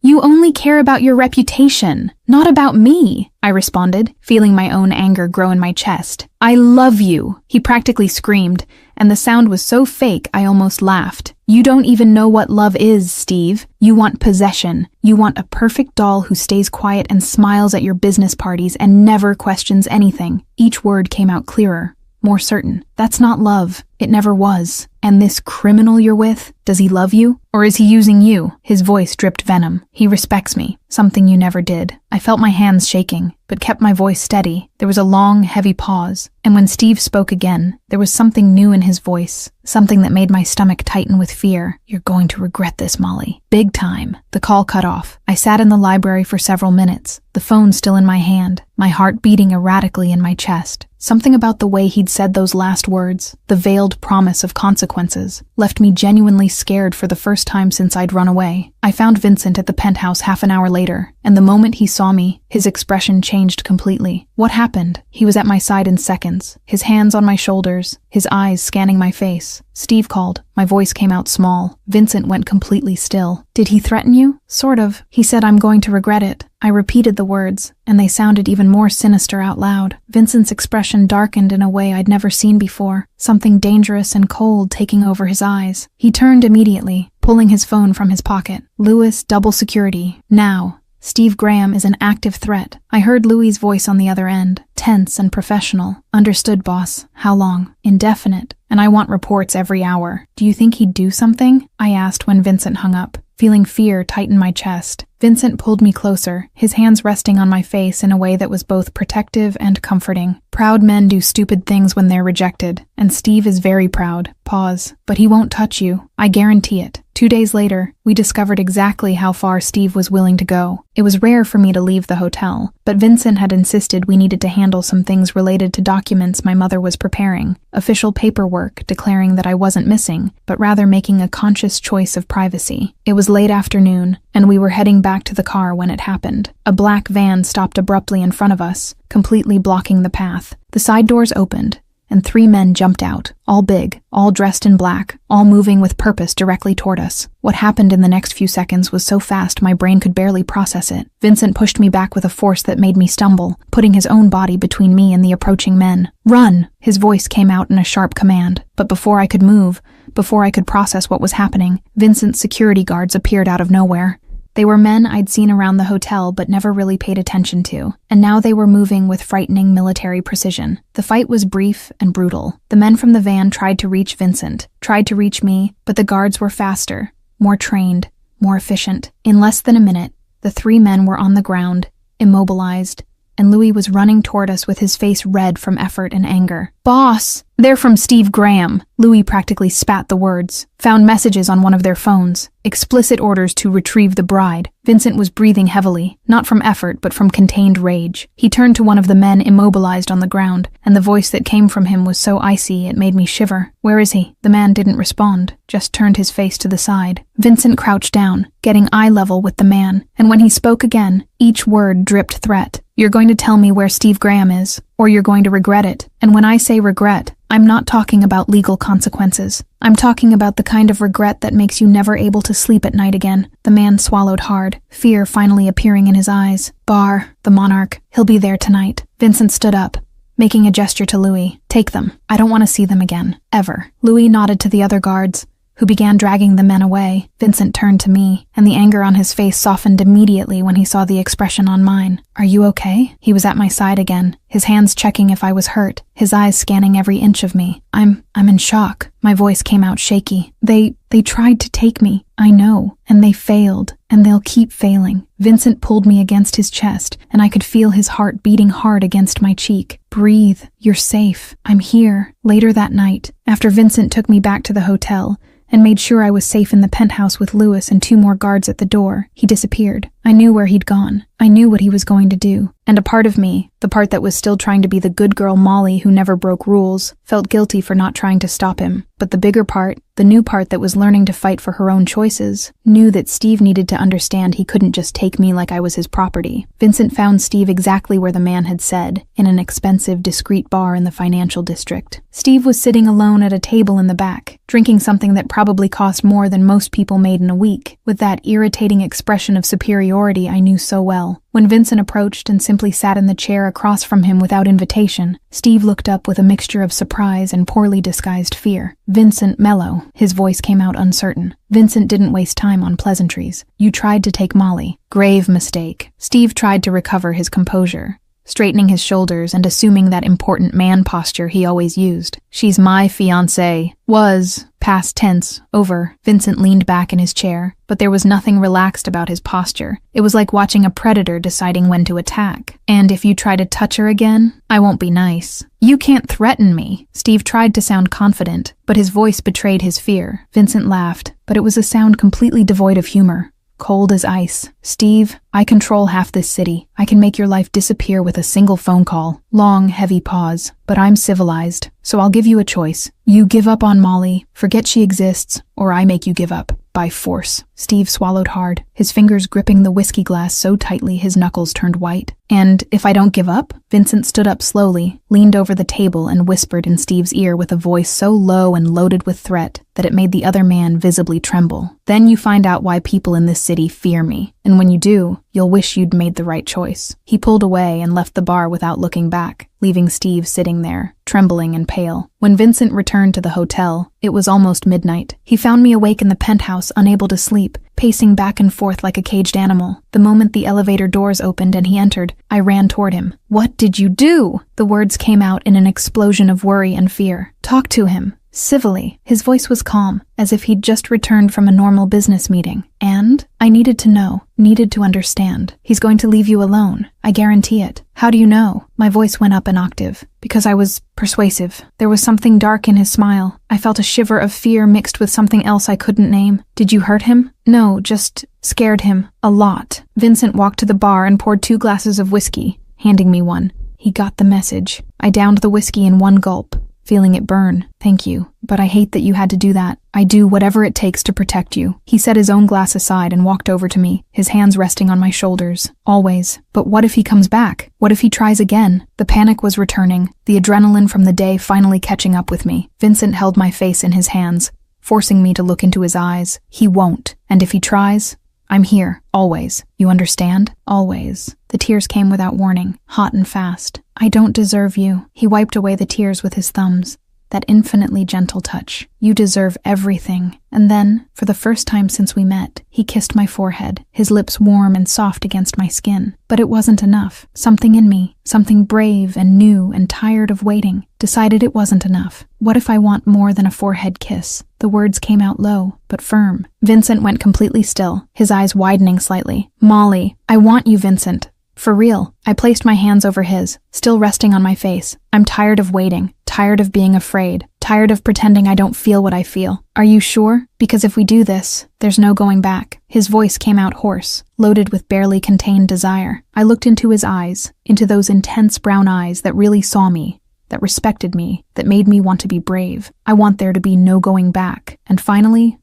Speaker 2: You only care about your reputation, not about me, I responded, feeling my own anger grow in my chest. I love you, he practically screamed, and the sound was so fake I almost laughed. You don't even know what love is, Steve. You want possession. You want a perfect doll who stays quiet and smiles at your business parties and never questions anything. Each word came out clearer, more certain. That's not love. It never was. And this criminal you're with, does he love you? Or is he using you? His voice dripped venom. He respects me, something you never did. I felt my hands shaking, but kept my voice steady. There was a long, heavy pause, and when Steve spoke again, there was something new in his voice, something that made my stomach tighten with fear. You're going to regret this, Molly. Big time. The call cut off. I sat in the library for several minutes, the phone still in my hand, my heart beating erratically in my chest. Something about the way he'd said those last words, the veiled promise of consequences, left me genuinely scared for the first time since I'd run away. I found Vincent at the penthouse half an hour later, and the moment he saw me, his expression changed completely. What happened? He was at my side in seconds, his hands on my shoulders, his eyes scanning my face. Steve called. My voice came out small. Vincent went completely still. Did he threaten you? Sort of. He said, I'm going to regret it. I repeated the words, and they sounded even more sinister out loud. Vincent's expression darkened in a way I'd never seen before, something dangerous and cold taking over his eyes. He turned immediately, pulling his phone from his pocket. Lewis, double security. Now. Steve Graham is an active threat. I heard Louis's voice on the other end, tense and professional. Understood, boss. How long? Indefinite. And I want reports every hour. Do you think he'd do something? I asked when Vincent hung up, feeling fear tighten my chest. Vincent pulled me closer, his hands resting on my face in a way that was both protective and comforting. Proud men do stupid things when they're rejected, and Steve is very proud. Pause. But he won't touch you. I guarantee it. 2 days later, we discovered exactly how far Steve was willing to go. It was rare for me to leave the hotel, but Vincent had insisted we needed to handle some things related to documents my mother was preparing, official paperwork declaring that I wasn't missing, but rather making a conscious choice of privacy. It was late afternoon, and we were heading back to the car when it happened. A black van stopped abruptly in front of us, completely blocking the path. The side doors opened, and 3 men jumped out, all big, all dressed in black, all moving with purpose directly toward us. What happened in the next few seconds was so fast my brain could barely process it. Vincent pushed me back with a force that made me stumble, putting his own body between me and the approaching men. Run! His voice came out in a sharp command, but before I could move, before I could process what was happening, Vincent's security guards appeared out of nowhere. They were men I'd seen around the hotel but never really paid attention to, and now they were moving with frightening military precision. The fight was brief and brutal. The men from the van tried to reach Vincent, tried to reach me, but the guards were faster, more trained, more efficient. In less than a minute, the 3 men were on the ground, immobilized, and Louis was running toward us with his face red from effort and anger. Boss! They're from Steve Graham. Louis practically spat the words. Found messages on one of their phones. Explicit orders to retrieve the bride. Vincent was breathing heavily, not from effort but from contained rage. He turned to one of the men immobilized on the ground, and the voice that came from him was so icy it made me shiver. Where is he? The man didn't respond, just turned his face to the side. Vincent crouched down, getting eye level with the man, and when he spoke again, each word dripped threat. You're going to tell me where Steve Graham is, or you're going to regret it. And when I say regret, I'm not talking about legal consequences. I'm talking about the kind of regret that makes you never able to sleep at night again. The man swallowed hard, fear finally appearing in his eyes. Bar, the monarch, he'll be there tonight. Vincent stood up, making a gesture to Louis. Take them. I don't want to see them again. Ever. Louis nodded to the other guards, who began dragging the men away. Vincent turned to me, and the anger on his face softened immediately when he saw the expression on mine. Are you okay? He was at my side again, his hands checking if I was hurt, his eyes scanning every inch of me. I'm in shock. My voice came out shaky. They tried to take me, I know, and they failed, and they'll keep failing. Vincent pulled me against his chest, and I could feel his heart beating hard against my cheek. Breathe. You're safe. I'm here. Later that night, after Vincent took me back to the hotel, and made sure I was safe in the penthouse with Lewis and 2 more guards at the door, he disappeared. I knew where he'd gone. I knew what he was going to do. And a part of me, the part that was still trying to be the good girl Molly who never broke rules, felt guilty for not trying to stop him. But the bigger part, the new part that was learning to fight for her own choices, knew that Steve needed to understand he couldn't just take me like I was his property. Vincent found Steve exactly where the man had said, in an expensive, discreet bar in the financial district. Steve was sitting alone at a table in the back, drinking something that probably cost more than most people made in a week, with that irritating expression of superiority I knew so well. When Vincent approached and simply sat in the chair across from him without invitation, Steve looked up with a mixture of surprise and poorly disguised fear. Vincent mellow. His voice came out uncertain. Vincent didn't waste time on pleasantries. You tried to take Molly. Grave mistake. Steve tried to recover his composure. straightening his shoulders and assuming that important man posture he always used. "She's my fiancée." Was, past tense, over. Vincent leaned back in his chair, but there was nothing relaxed about his posture. It was like watching a predator deciding when to attack. "And if you try to touch her again, I won't be nice." "You can't threaten me." Steve tried to sound confident, but his voice betrayed his fear. Vincent laughed, but it was a sound completely devoid of humor. Cold as ice. "Steve, I control half this city. I can make your life disappear with a single phone call." Long, heavy pause. "But I'm civilized, so I'll give you a choice. You give up on Molly, forget she exists, or I make you give up. By force." Steve swallowed hard, his fingers gripping the whiskey glass so tightly his knuckles turned white. "And if I don't give up?" Vincent stood up slowly, leaned over the table and whispered in Steve's ear with a voice so low and loaded with threat that it made the other man visibly tremble. "Then you find out why people in this city fear me. And when you do, you'll wish you'd made the right choice." He pulled away and left the bar without looking back, leaving Steve sitting there, trembling and pale. When Vincent returned to the hotel, it was almost midnight. He found me awake in the penthouse, unable to sleep, pacing back and forth like a caged animal. The moment the elevator doors opened and he entered, I ran toward him. "What did you do?" The words came out in an explosion of worry and fear. "Talk to him. Civilly." His voice was calm, as if he'd just returned from a normal business meeting. "And I needed to know, needed to understand. He's going to leave you alone. I guarantee it." "How do you know?" My voice went up an octave. "Because I was persuasive." There was something dark in his smile. I felt a shiver of fear mixed with something else I couldn't name. "Did you hurt him?" "No, just scared him. A lot." Vincent walked to the bar and poured 2 glasses of whiskey, handing me one. He got the message. I downed the whiskey in one gulp, feeling it burn. "Thank you, but I hate that you had to do that. I do whatever it takes to protect you." He set his own glass aside and walked over to me, his hands resting on my shoulders. "Always. But what if he comes back? What if he tries again?" The panic was returning, the adrenaline from the day finally catching up with me. Vincent held my face in his hands, forcing me to look into his eyes. "He won't. And if he tries, I'm here, always. You understand? Always." The tears came without warning, hot and fast. "I don't deserve you." He wiped away the tears with his thumbs. That infinitely gentle touch. "You deserve everything." And then, for the first time since we met, he kissed my forehead, his lips warm and soft against my skin. But it wasn't enough. Something in me, something brave and new and tired of waiting, decided it wasn't enough. "What if I want more than a forehead kiss?" The words came out low, but firm. Vincent went completely still, his eyes widening slightly. "Molly, I want you, Vincent. For real." I placed my hands over his, still resting on my face. "I'm tired of waiting, tired of being afraid, tired of pretending I don't feel what I feel. Are you sure? Because if we do this, there's no going back." His voice came out hoarse, loaded with barely contained desire. I looked into his eyes, into those intense brown eyes that really saw me, that respected me, that made me want to be brave. I want there to be no going back. And finally,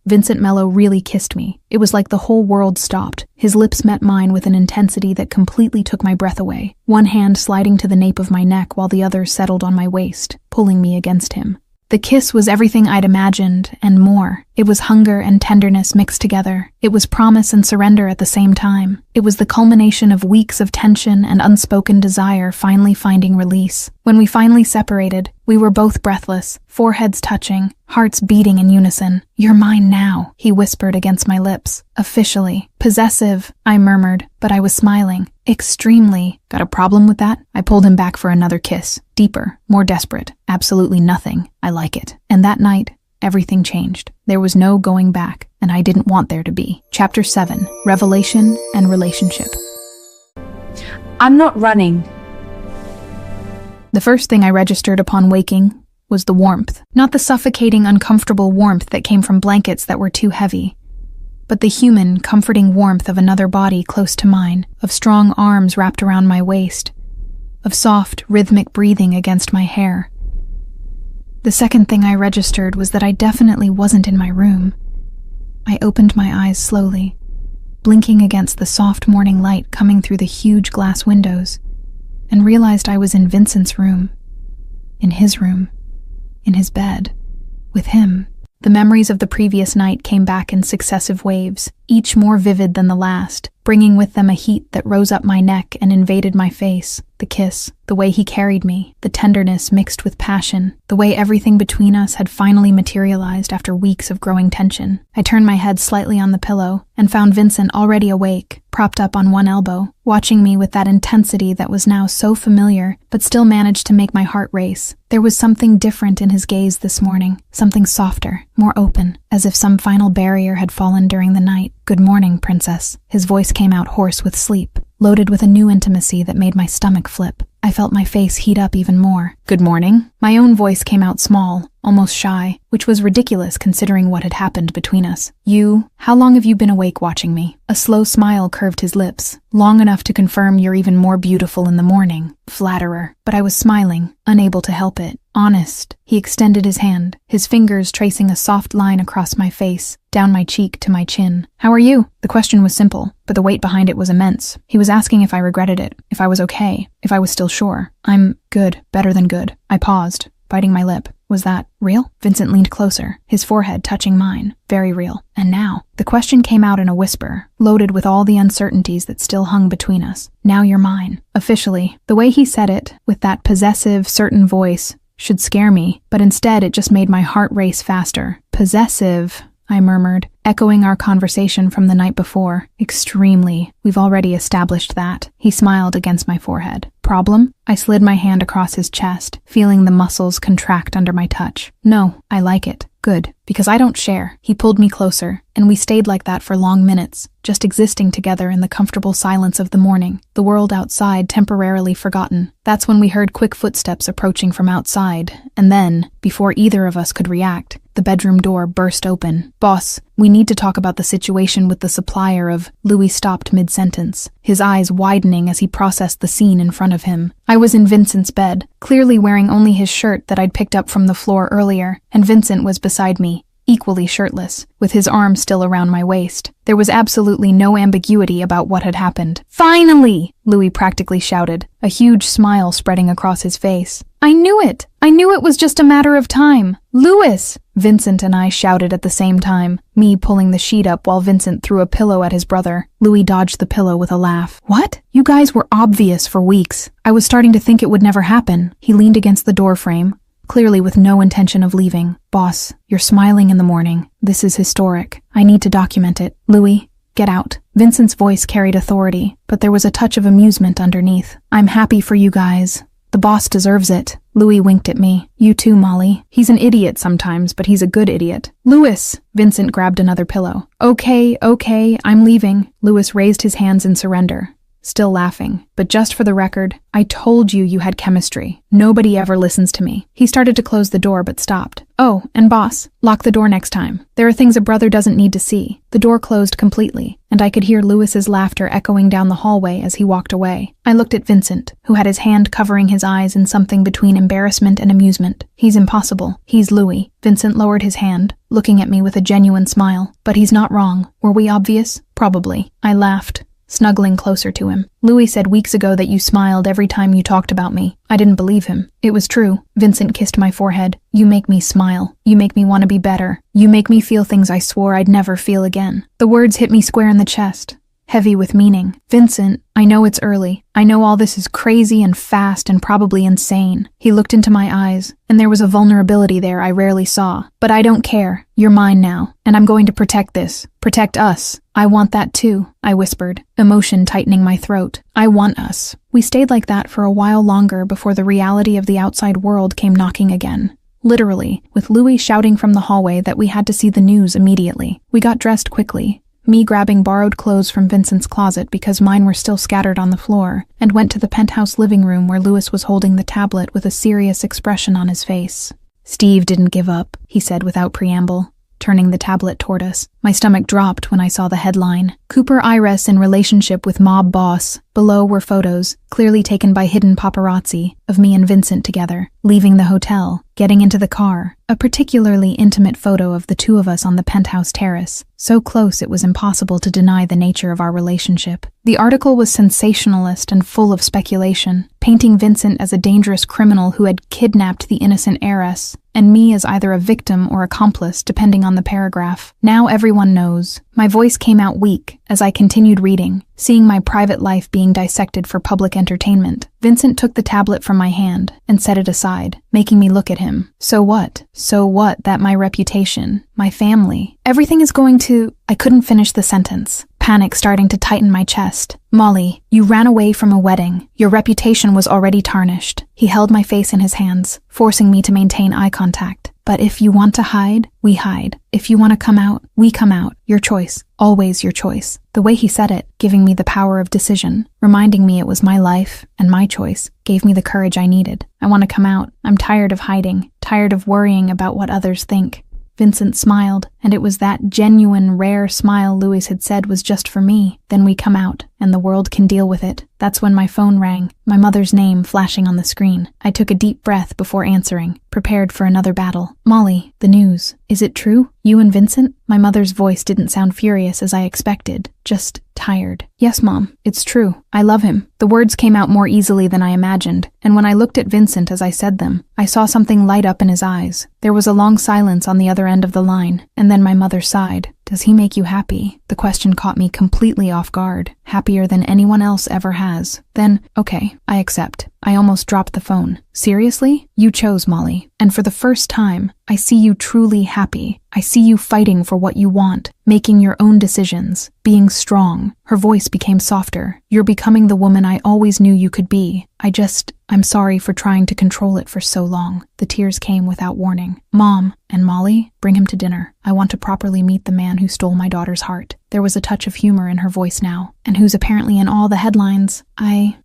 Speaker 2: Vincent Mello really kissed me. It was like the whole world stopped. His lips met mine with an intensity that completely took my breath away, one hand sliding to the nape of my neck while the other settled on my waist, pulling me against him. The kiss was everything I'd imagined, and more. It was hunger and tenderness mixed together. It was promise and surrender at the same time. It was the culmination of weeks of tension and unspoken desire finally finding release. When we finally separated, we were both breathless, foreheads touching, hearts beating in unison. "You're mine now," he whispered against my lips. "Officially." "Possessive," I murmured, but I was smiling. "Extremely." "Got a problem with that?" I pulled him back for another kiss. Deeper, more desperate. "Absolutely nothing. I like it." And that night, everything changed. There was no going back, and I didn't want there to be. Chapter 7, Revelation and Relationship.
Speaker 1: I'm not running.
Speaker 2: The first thing I registered upon waking was the warmth. Not the suffocating, uncomfortable warmth that came from blankets that were too heavy, but the human, comforting warmth of another body close to mine, of strong arms wrapped around my waist, of soft, rhythmic breathing against my hair. The second thing I registered was that I definitely wasn't in my room. I opened my eyes slowly, blinking against the soft morning light coming through the huge glass windows, and realized I was in Vincent's room, in his bed, with him. The memories of the previous night came back in successive waves, each more vivid than the last, bringing with them a heat that rose up my neck and invaded my face. The kiss, the way he carried me, the tenderness mixed with passion, the way everything between us had finally materialized after weeks of growing tension. I turned my head slightly on the pillow and found Vincent already awake, propped up on one elbow, watching me with that intensity that was now so familiar, but still managed to make my heart race. There was something different in his gaze this morning, something softer, more open, as if some final barrier had fallen during the night. "Good morning, princess." His voice came out hoarse with sleep, loaded with a new intimacy that made my stomach flip. I felt my face heat up even more. "Good morning." My own voice came out small, almost shy, which was ridiculous considering what had happened between us. How long have you been awake watching me?" A slow smile curved his lips, long enough to confirm you're even more beautiful in the morning. Flatterer. But I was smiling, unable to help it. Honest. He extended his hand, his fingers tracing a soft line across my face, down my cheek to my chin. "How are you?" The question was simple, but the weight behind it was immense. He was asking if I regretted it, if I was okay, if I was still sure. "I'm good, better than good." I paused, biting my lip. Was that real? Vincent leaned closer, his forehead touching mine. Very real. And now, the question came out in a whisper, loaded with all the uncertainties that still hung between us. "Now you're mine." Officially. The way he said it, with that possessive, certain voice, should scare me, but instead it just made my heart race faster. "Possessive," I murmured, echoing our conversation from the night before. "Extremely. We've already established that." He smiled against my forehead. "Problem?" I slid my hand across his chest, feeling the muscles contract under my touch. "No, I like it." "Good, because I don't share." He pulled me closer, and we stayed like that for long minutes, just existing together in the comfortable silence of the morning, the world outside temporarily forgotten. That's when we heard quick footsteps approaching from outside, and then, before either of us could react, the bedroom door burst open. "Boss, we need to talk about the situation with the supplier of—" Louis stopped mid-sentence, his eyes widening as he processed the scene in front of him. I was in Vincent's bed, clearly wearing only his shirt that I'd picked up from the floor earlier, and Vincent was beside me, equally shirtless, with his arm still around my waist. There was absolutely no ambiguity about what had happened. "Finally!" Louis practically shouted, a huge smile spreading across his face. "I knew it! I knew it was just a matter of time! Louis!" Vincent and I shouted at the same time, me pulling the sheet up while Vincent threw a pillow at his brother. Louis dodged the pillow with a laugh. "What? You guys were obvious for weeks. I was starting to think it would never happen." He leaned against the doorframe, clearly with no intention of leaving. "Boss, you're smiling in the morning. This is historic. I need to document it. Louis, get out." Vincent's voice carried authority, but there was a touch of amusement underneath. "I'm happy for you guys. The boss deserves it." Louis winked at me. "You too, Molly. He's an idiot sometimes, but he's a good idiot." "Louis!" Vincent grabbed another pillow. Okay, I'm leaving." Louis raised his hands in surrender, still laughing. "But just for the record, I told you you had chemistry. Nobody ever listens to me." He started to close the door but stopped. "Oh, and boss, lock the door next time. There are things a brother doesn't need to see." The door closed completely, and I could hear Louis's laughter echoing down the hallway as he walked away. I looked at Vincent, who had his hand covering his eyes in something between embarrassment and amusement. "He's impossible. He's Louis." Vincent lowered his hand, looking at me with a genuine smile. "But he's not wrong. Were we obvious?" "Probably." I laughed, snuggling closer to him. "Louis said weeks ago that you smiled every time you talked about me. I didn't believe him. It was true." Vincent kissed my forehead. "You make me smile. You make me want to be better. You make me feel things I swore I'd never feel again." The words hit me square in the chest, heavy with meaning. "Vincent, I know it's early. I know all this is crazy and fast and probably insane." He looked into my eyes, and there was a vulnerability there I rarely saw. "But I don't care. You're mine now, and I'm going to protect this. Protect us. I want that too," I whispered, emotion tightening my throat. "I want us." We stayed like that for a while longer before the reality of the outside world came knocking again. Literally, with Louis shouting from the hallway that we had to see the news immediately. We got dressed quickly, me grabbing borrowed clothes from Vincent's closet because mine were still scattered on the floor, and went to the penthouse living room where Louis was holding the tablet with a serious expression on his face. "Steve didn't give up," he said without preamble, turning the tablet toward us. My stomach dropped when I saw the headline. "Cooper Iris in relationship with mob boss." Below were photos, clearly taken by hidden paparazzi, of me and Vincent together, leaving the hotel, getting into the car. A particularly intimate photo of the two of us on the penthouse terrace, so close it was impossible to deny the nature of our relationship. The article was sensationalist and full of speculation, painting Vincent as a dangerous criminal who had kidnapped the innocent heiress, and me as either a victim or accomplice depending on the paragraph. Now every Everyone knows. My voice came out weak as I continued reading, seeing my private life being dissected for public entertainment. Vincent took the tablet from my hand and set it aside, making me look at him. So what? So what that my reputation, my family, everything is going to... I couldn't finish the sentence. Panic starting to tighten my chest. Molly, you ran away from a wedding. Your reputation was already tarnished. He held my face in his hands, forcing me to maintain eye contact. But if you want to hide, we hide. If you want to come out, we come out. Your choice. Always your choice. The way he said it, giving me the power of decision, reminding me it was my life and my choice, gave me the courage I needed. I want to come out. I'm tired of hiding, tired of worrying about what others think. Vincent smiled, and it was that genuine, rare smile Louis had said was just for me. Then we come out, and the world can deal with it. That's when my phone rang, my mother's name flashing on the screen. I took a deep breath before answering, prepared for another battle. Molly, the news. Is it true? You and Vincent? My mother's voice didn't sound furious as I expected, just tired. Yes, Mom, it's true. I love him. The words came out more easily than I imagined, and when I looked at Vincent as I said them, I saw something light up in his eyes. There was a long silence on the other end of the line, and then my mother sighed. Does he make you happy? The question caught me completely off guard, happier than anyone else ever has. Then, okay, I accept. I almost dropped the phone. Seriously? You chose Molly, and for the first time, I see you truly happy. I see you fighting for what you want, making your own decisions, being strong. Her voice became softer. You're becoming the woman I always knew you could be. I'm sorry for trying to control it for so long. The tears came without warning. Mom and Molly, bring him to dinner. I want to properly meet the man who stole my daughter's heart. There was a touch of humor in her voice now, and who's apparently in all the headlines.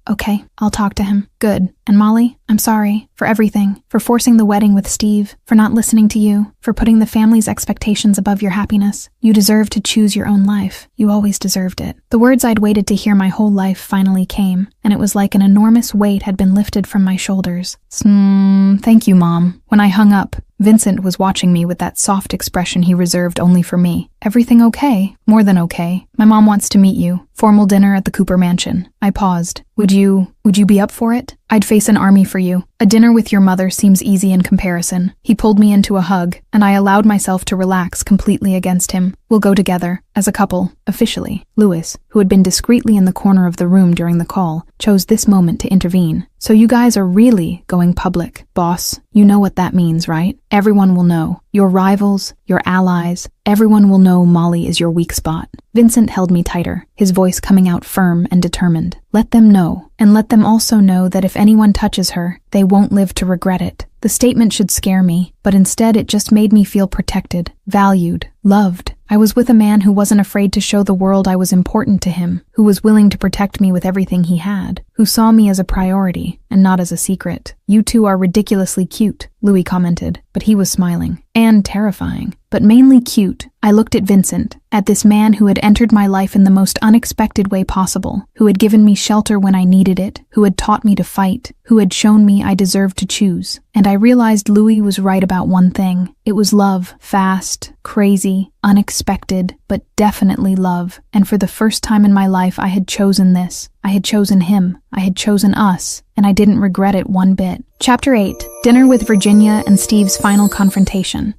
Speaker 2: Okay, I'll talk to him. Good. And Molly, I'm sorry for everything, for forcing the wedding with Steve, for not listening to you, for putting the family's expectations above your happiness. You deserve to choose your own life. You always deserved it. The words I'd waited to hear my whole life finally came, and it was like an enormous weight had been lifted from my shoulders. Thank you, Mom. When I hung up, Vincent was watching me with that soft expression he reserved only for me. Everything okay? More than okay. My mom wants to meet you. Formal dinner at the Cooper mansion. I paused. Would you be up for it? I'd face an army for you. A dinner with your mother seems easy in comparison. He pulled me into a hug, and I allowed myself to relax completely against him. We'll go together, as a couple, officially. Louis, who had been discreetly in the corner of the room during the call, chose this moment to intervene. So you guys are really going public. Boss, you know what that means, right? Everyone will know. Your rivals, your allies, everyone will know Molly is your weak spot. Vincent held me tighter, his voice coming out firm and determined. Let them know, and let them also know that if anyone touches her, they won't live to regret it. The statement should scare me, but instead it just made me feel protected, valued, loved. I was with a man who wasn't afraid to show the world I was important to him, who was willing to protect me with everything he had, who saw me as a priority and not as a secret. You two are ridiculously cute, Louis commented, but he was smiling. And terrifying, but mainly cute. I looked at Vincent, at this man who had entered my life in the most unexpected way possible, who had given me shelter when I needed it, who had taught me to fight, who had shown me I deserved to choose. And I realized Louis was right about one thing. It was love. Fast, crazy, unexpected, but definitely love. And for the first time in my life, I had chosen this. I had chosen him. I had chosen us. And I didn't regret it one bit. Chapter 8. Dinner with Virginia and Steve's final confrontation.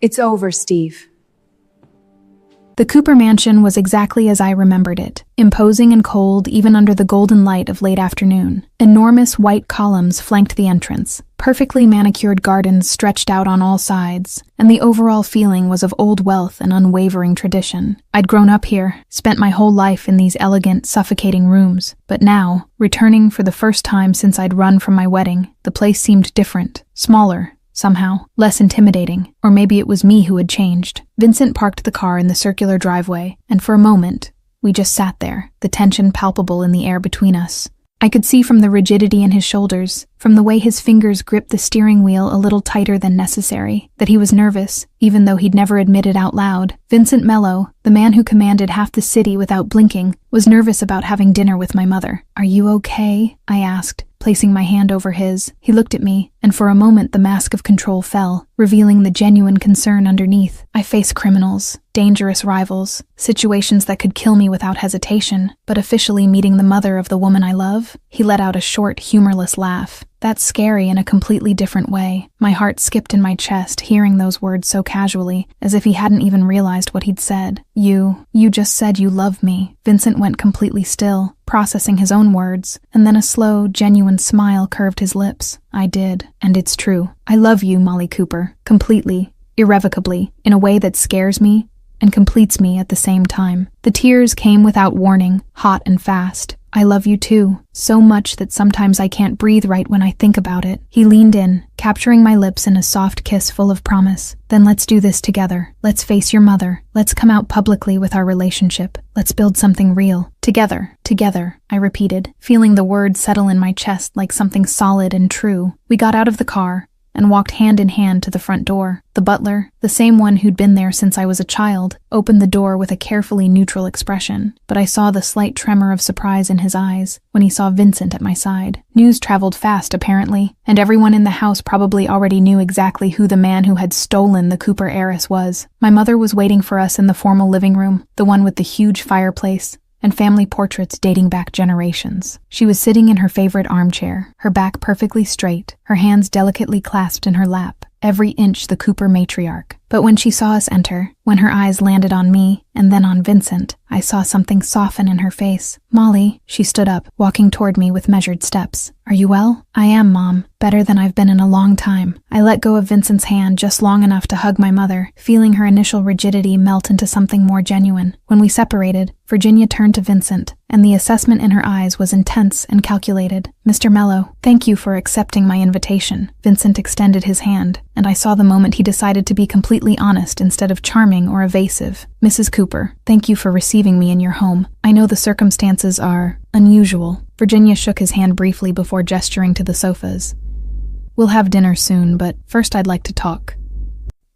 Speaker 1: It's over, Steve.
Speaker 2: The Cooper mansion was exactly as I remembered it, imposing and cold even under the golden light of late afternoon. Enormous white columns flanked the entrance, perfectly manicured gardens stretched out on all sides, and the overall feeling was of old wealth and unwavering tradition. I'd grown up here, spent my whole life in these elegant, suffocating rooms, but now, returning for the first time since I'd run from my wedding, the place seemed different, smaller, somehow, less intimidating, or maybe it was me who had changed. Vincent parked the car in the circular driveway, and for a moment, we just sat there, the tension palpable in the air between us. I could see from the rigidity in his shoulders, from the way his fingers gripped the steering wheel a little tighter than necessary, that he was nervous, even though he'd never admitted out loud. Vincent Mello, the man who commanded half the city without blinking, was nervous about having dinner with my mother. "Are you okay?" I asked, placing my hand over his. He looked at me, and for a moment the mask of control fell, revealing the genuine concern underneath. I face criminals, dangerous rivals, situations that could kill me without hesitation, but officially meeting the mother of the woman I love? He let out a short, humorless laugh. That's scary in a completely different way. My heart skipped in my chest, hearing those words so casually, as if he hadn't even realized what he'd said. You just said you love me. Vincent went completely still, processing his own words, and then a slow, genuine smile curved his lips. I did, and it's true. I love you, Molly Cooper, completely, irrevocably, in a way that scares me and completes me at the same time. The tears came without warning, hot and fast. I love you too, so much that sometimes I can't breathe right when I think about it. He leaned in, capturing my lips in a soft kiss full of promise. Then let's do this together. Let's face your mother. Let's come out publicly with our relationship. Let's build something real. Together, I repeated, feeling the words settle in my chest like something solid and true. We got out of the car and walked hand in hand to the front door. The butler, the same one who'd been there since I was a child, opened the door with a carefully neutral expression, but I saw the slight tremor of surprise in his eyes when he saw Vincent at my side. News traveled fast, apparently, and everyone in the house probably already knew exactly who the man who had stolen the Cooper heiress was. My mother was waiting for us in the formal living room, the one with the huge fireplace and family portraits dating back generations. She was sitting in her favorite armchair, her back perfectly straight, her hands delicately clasped in her lap, every inch the Cooper matriarch. But when she saw us enter, when her eyes landed on me and then on Vincent, I saw something soften in her face. Molly, she stood up, walking toward me with measured steps. Are you well? I am, Mom. Better than I've been in a long time. I let go of Vincent's hand just long enough to hug my mother, feeling her initial rigidity melt into something more genuine. When we separated, Virginia turned to Vincent, and the assessment in her eyes was intense and calculated. Mr. Mello, thank you for accepting my invitation. Vincent extended his hand, and I saw the moment he decided to be completely honest instead of charming or evasive. Mrs. Cooper, thank you for receiving me in your home. I know the circumstances are unusual. Virginia shook his hand briefly before gesturing to the sofas. We'll have dinner soon, but first I'd like to talk.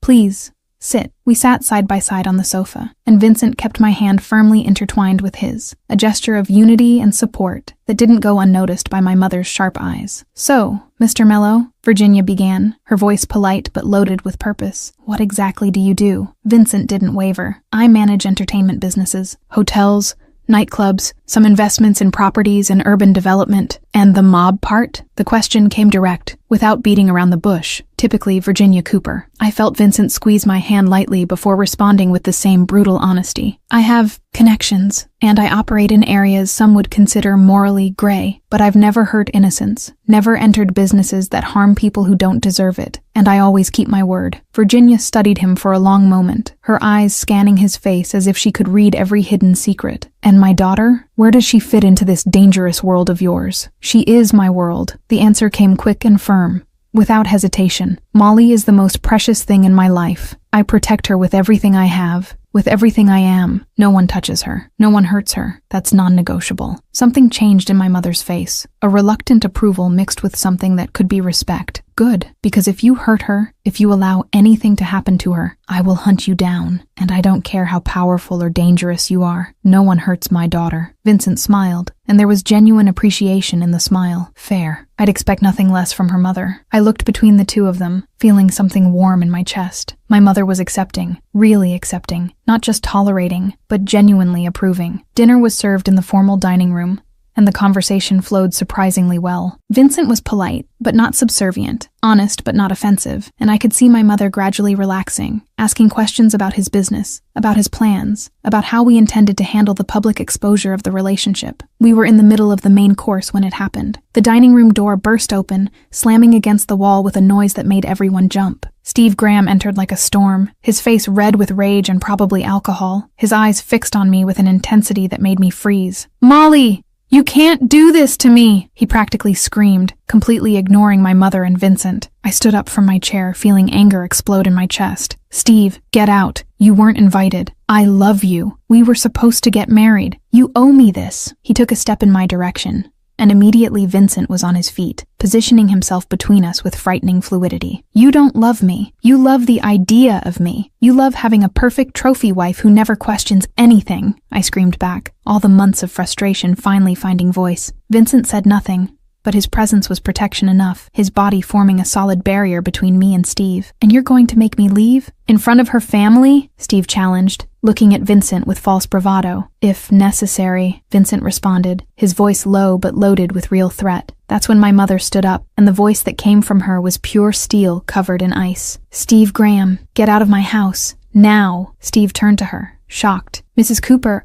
Speaker 2: Please, sit. We sat side by side on the sofa, and Vincent kept my hand firmly intertwined with his, a gesture of unity and support that didn't go unnoticed by my mother's sharp eyes. So, Mr. Mello, Virginia began, her voice polite but loaded with purpose. What exactly do you do? Vincent didn't waver. I manage entertainment businesses, hotels, nightclubs, some investments in properties and urban development, and the mob part? The question came direct, without beating around the bush, typically Virginia Cooper. I felt Vincent squeeze my hand lightly before responding with the same brutal honesty. I have connections, and I operate in areas some would consider morally gray, but I've never hurt innocents, never entered businesses that harm people who don't deserve it, and I always keep my word. Virginia studied him for a long moment, her eyes scanning his face as if she could read every hidden secret. And my daughter? Where does she fit into this dangerous world of yours? She is my world. The answer came quick and firm, without hesitation. Molly is the most precious thing in my life. I protect her with everything I have, with everything I am. No one touches her. No one hurts her. That's non-negotiable. Something changed in my mother's face, a reluctant approval mixed with something that could be respect. Good, because if you hurt her, if you allow anything to happen to her, I will hunt you down, and I don't care how powerful or dangerous you are. No one hurts my daughter. Vincent smiled, and there was genuine appreciation in the smile. Fair. I'd expect nothing less from her mother. I looked between the two of them, feeling something warm in my chest. My mother was accepting, really accepting, not just tolerating, but genuinely approving. Dinner was served in the formal dining room, and the conversation flowed surprisingly well. Vincent was polite, but not subservient, honest but not offensive, and I could see my mother gradually relaxing, asking questions about his business, about his plans, about how we intended to handle the public exposure of the relationship. We were in the middle of the main course when it happened. The dining room door burst open, slamming against the wall with a noise that made everyone jump. Steve Graham entered like a storm, his face red with rage and probably alcohol, his eyes fixed on me with an intensity that made me freeze. Molly! You can't do this to me, he practically screamed, completely ignoring my mother and Vincent. I stood up from my chair, feeling anger explode in my chest. Steve, get out. You weren't invited. I love you. We were supposed to get married. You owe me this. He took a step in my direction, and immediately Vincent was on his feet, positioning himself between us with frightening fluidity. You don't love me. You love the idea of me. You love having a perfect trophy wife who never questions anything, I screamed back, all the months of frustration finally finding voice. Vincent said nothing, but his presence was protection enough, his body forming a solid barrier between me and Steve. "And you're going to make me leave? In front of her family?" Steve challenged, looking at Vincent with false bravado. "If necessary," Vincent responded, his voice low but loaded with real threat. That's when my mother stood up, and the voice that came from her was pure steel covered in ice. "Steve Graham, get out of my house. Now!" Steve turned to her, shocked. "Mrs. Cooper,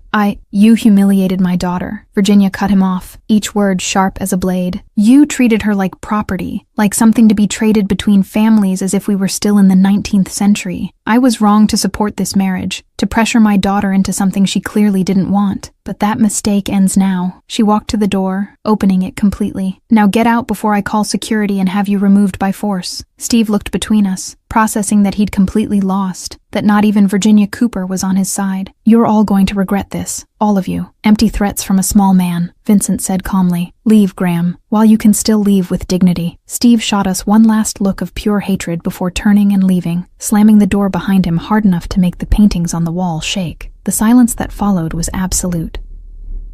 Speaker 2: you humiliated my daughter." Virginia cut him off, each word sharp as a blade. "You treated her like property, like something to be traded between families as if we were still in the 19th century. I was wrong to support this marriage, to pressure my daughter into something she clearly didn't want. But that mistake ends now." She walked to the door, opening it completely. "Now get out before I call security and have you removed by force." Steve looked between us, processing that he'd completely lost, that not even Virginia Cooper was on his side. "You're all going to regret this. All of you." "Empty threats from a small man," Vincent said calmly. "Leave, Graham, while you can still leave with dignity." Steve shot us one last look of pure hatred before turning and leaving, slamming the door behind him hard enough to make the paintings on the wall shake. The silence that followed was absolute.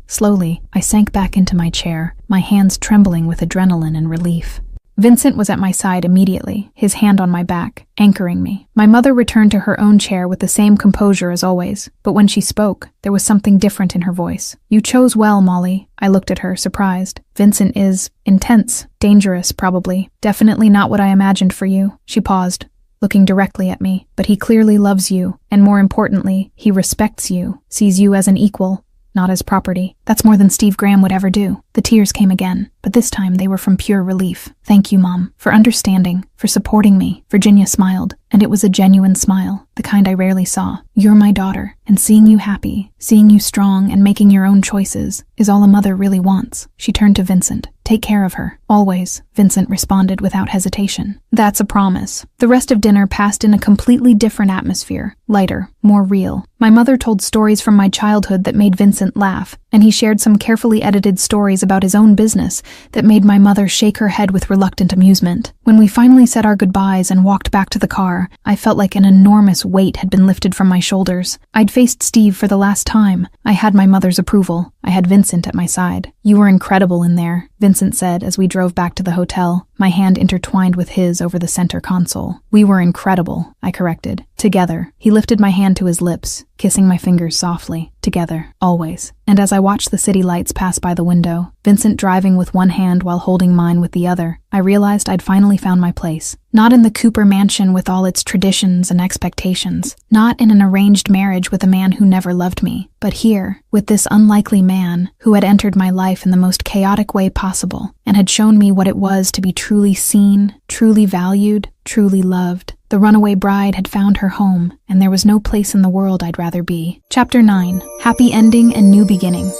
Speaker 2: Slowly, I sank back into my chair, my hands trembling with adrenaline and relief. Vincent was at my side immediately, his hand on my back, anchoring me. My mother returned to her own chair with the same composure as always, but when she spoke, there was something different in her voice. "You chose well, Molly." I looked at her, surprised. "Vincent is intense, dangerous, probably. Definitely not what I imagined for you." She paused, looking directly at me. "But he clearly loves you, and more importantly, he respects you, sees you as an equal, not as property. That's more than Steve Graham would ever do." The tears came again, but this time they were from pure relief. "Thank you, Mom, for understanding, for supporting me." Virginia smiled, and it was a genuine smile, the kind I rarely saw. "You're my daughter, and seeing you happy, seeing you strong and making your own choices, is all a mother really wants." She turned to Vincent. "Take care of her. Always," Vincent responded without hesitation. "That's a promise." The rest of dinner passed in a completely different atmosphere, lighter, more real. My mother told stories from my childhood that made Vincent laugh, and he shared some carefully edited stories about his own business that made my mother shake her head with reluctant amusement. When we finally said our goodbyes and walked back to the car, I felt like an enormous weight had been lifted from my shoulders. I'd faced Steve for the last time. I had my mother's approval. I had Vincent at my side. "You were incredible in there," Vincent said as we drove back to the hotel, my hand intertwined with his over the center console. "We were incredible," I corrected. "Together." He lifted my hand to his lips, kissing my fingers softly. "Together, always." And as I watched the city lights pass by the window, Vincent driving with one hand while holding mine with the other, I realized I'd finally found my place. Not in the Cooper mansion with all its traditions and expectations, not in an arranged marriage with a man who never loved me, but here, with this unlikely man who had entered my life in the most chaotic way possible and had shown me what it was to be truly seen, truly valued, truly loved. The runaway bride had found her home, and there was no place in the world I'd rather be. Chapter 9. Happy Ending and New Beginning.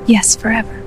Speaker 1: Yes, forever.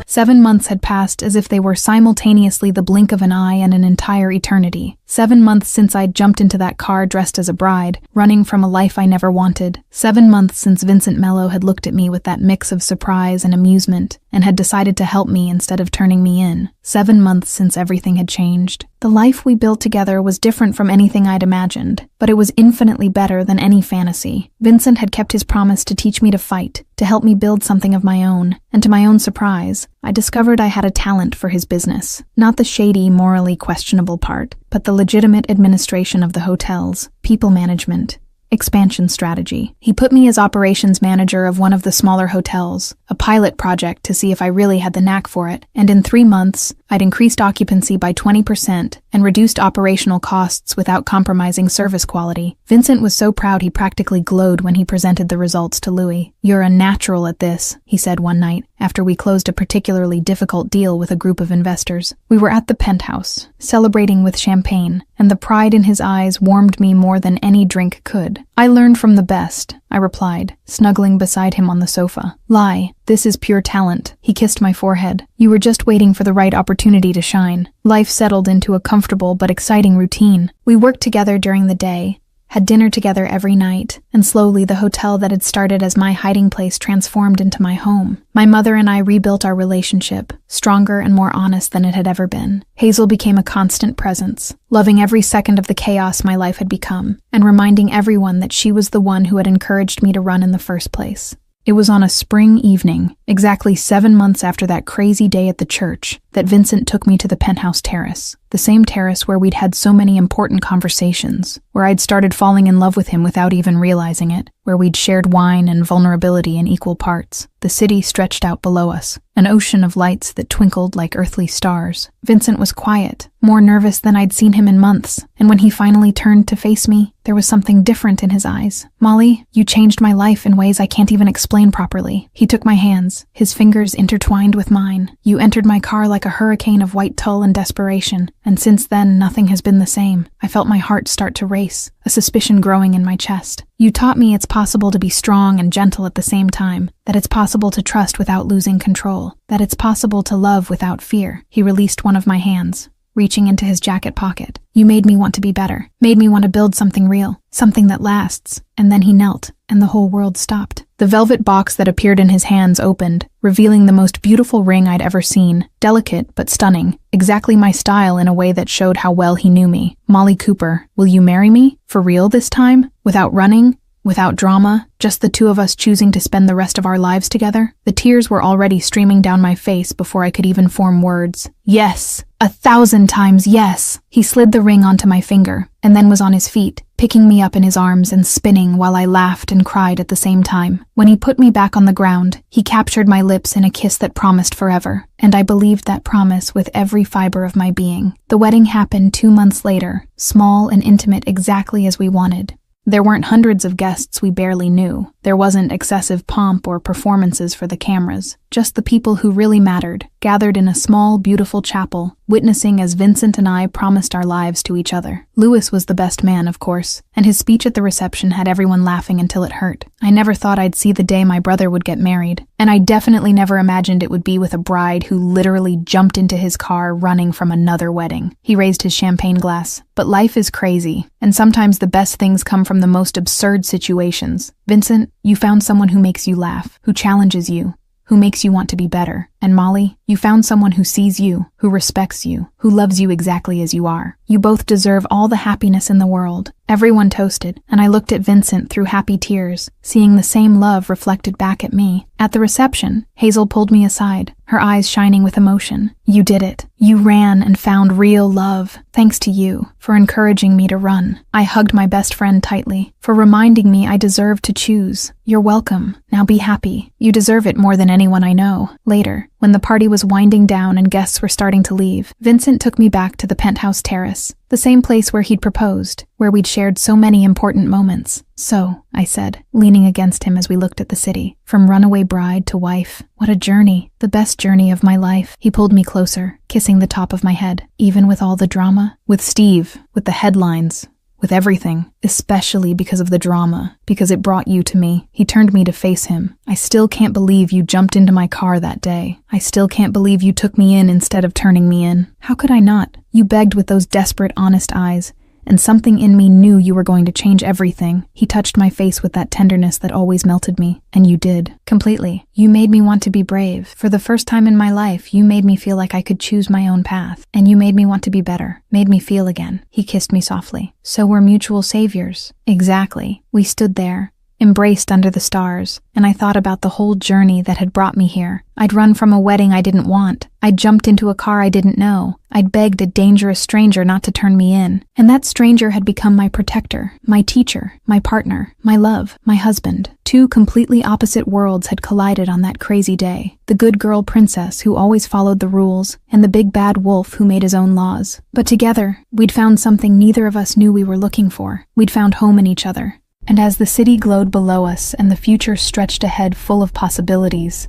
Speaker 2: 7 months had passed as if they were simultaneously the blink of an eye and an entire eternity. 7 months since I'd jumped into that car dressed as a bride, running from a life I never wanted. 7 months since Vincent Mello had looked at me with that mix of surprise and amusement, and had decided to help me instead of turning me in. 7 months since everything had changed. The life we built together was different from anything I'd imagined, but it was infinitely better than any fantasy. Vincent had kept his promise to teach me to fight, to help me build something of my own, and to my own surprise, I discovered I had a talent for his business. Not the shady, morally questionable part, but the legitimate administration of the hotels, people management, expansion strategy. He put me as operations manager of one of the smaller hotels, a pilot project to see if I really had the knack for it, and in 3 months, I'd increased occupancy by 20% and reduced operational costs without compromising service quality. Vincent was so proud he practically glowed when he presented the results to Louis. "You're a natural at this," he said one night, after we closed a particularly difficult deal with a group of investors. We were at the penthouse, celebrating with champagne, and the pride in his eyes warmed me more than any drink could. "I learned from the best," I replied, snuggling beside him on the sofa. "Lie. This is pure talent." He kissed my forehead. "You were just waiting for the right opportunity to shine." Life settled into a comfortable but exciting routine. We worked together during the day, had dinner together every night, and slowly the hotel that had started as my hiding place transformed into my home. My mother and I rebuilt our relationship, stronger and more honest than it had ever been. Hazel became a constant presence, loving every second of the chaos my life had become, and reminding everyone that she was the one who had encouraged me to run in the first place. It was on a spring evening, exactly 7 months after that crazy day at the church, that Vincent took me to the penthouse terrace. The same terrace where we'd had so many important conversations, where I'd started falling in love with him without even realizing it, where we'd shared wine and vulnerability in equal parts. The city stretched out below us, an ocean of lights that twinkled like earthly stars. Vincent was quiet, more nervous than I'd seen him in months, and when he finally turned to face me, there was something different in his eyes. "Molly, you changed my life in ways I can't even explain properly." He took my hands, his fingers intertwined with mine. "You entered my car like a hurricane of white tulle and desperation, and since then nothing has been the same." I felt my heart start to race, a suspicion growing in my chest. "You taught me it's possible to be strong and gentle at the same time, that it's possible to trust without losing control, that it's possible to love without fear." He released one of my hands, reaching into his jacket pocket. "You made me want to be better, made me want to build something real, something that lasts." And then he knelt, and the whole world stopped. The velvet box that appeared in his hands opened, revealing the most beautiful ring I'd ever seen, delicate but stunning, exactly my style in a way that showed how well he knew me. "Molly Cooper, will you marry me? For real this time? Without running? Without drama, just the two of us choosing to spend the rest of our lives together?" The tears were already streaming down my face before I could even form words. "Yes, 1,000 times yes!" He slid the ring onto my finger, and then was on his feet, picking me up in his arms and spinning while I laughed and cried at the same time. When he put me back on the ground, he captured my lips in a kiss that promised forever, and I believed that promise with every fiber of my being. The wedding happened 2 months later, small and intimate exactly as we wanted. There weren't hundreds of guests we barely knew. There wasn't excessive pomp or performances for the cameras. Just the people who really mattered, gathered in a small, beautiful chapel, witnessing as Vincent and I promised our lives to each other. Louis was the best man, of course, and his speech at the reception had everyone laughing until it hurt. I never thought I'd see the day my brother would get married, and I definitely never imagined it would be with a bride who literally jumped into his car running from another wedding. He raised his champagne glass. "But life is crazy, and sometimes the best things come from the most absurd situations. Vincent, you found someone who makes you laugh, who challenges you, who makes you want to be better. And Molly, you found someone who sees you, who respects you, who loves you exactly as you are. You both deserve all the happiness in the world." Everyone toasted, and I looked at Vincent through happy tears, seeing the same love reflected back at me. At the reception, Hazel pulled me aside, her eyes shining with emotion. "You did it. You ran and found real love. Thanks to you, for encouraging me to run." I hugged my best friend tightly, for reminding me I deserved to choose. "You're welcome. Now be happy. You deserve it more than anyone I know." Later, when the party was winding down and guests were starting to leave, Vincent took me back to the penthouse terrace, the same place where he'd proposed, where we'd shared so many important moments. "So," I said, leaning against him as we looked at the city, "from runaway bride to wife, what a journey, the best journey of my life." He pulled me closer, kissing the top of my head. "Even with all the drama? With Steve, with the headlines, with everything, especially because of the drama, because it brought you to me." He turned me to face him. "I still can't believe you jumped into my car that day. I still can't believe you took me in instead of turning me in. How could I not? You begged with those desperate, honest eyes, and something in me knew you were going to change everything." He touched my face with that tenderness that always melted me. "And you did. Completely. You made me want to be brave. For the first time in my life, you made me feel like I could choose my own path. And you made me want to be better. Made me feel again." He kissed me softly. "So we're mutual saviors." Exactly. We stood there, embraced under the stars, and I thought about the whole journey that had brought me here. I'd run from a wedding I didn't want. I'd jumped into a car I didn't know. I'd begged a dangerous stranger not to turn me in. And that stranger had become my protector, my teacher, my partner, my love, my husband. Two completely opposite worlds had collided on that crazy day. The good girl princess who always followed the rules, and the big bad wolf who made his own laws. But together, we'd found something neither of us knew we were looking for. We'd found home in each other. And as the city glowed below us and the future stretched ahead full of possibilities,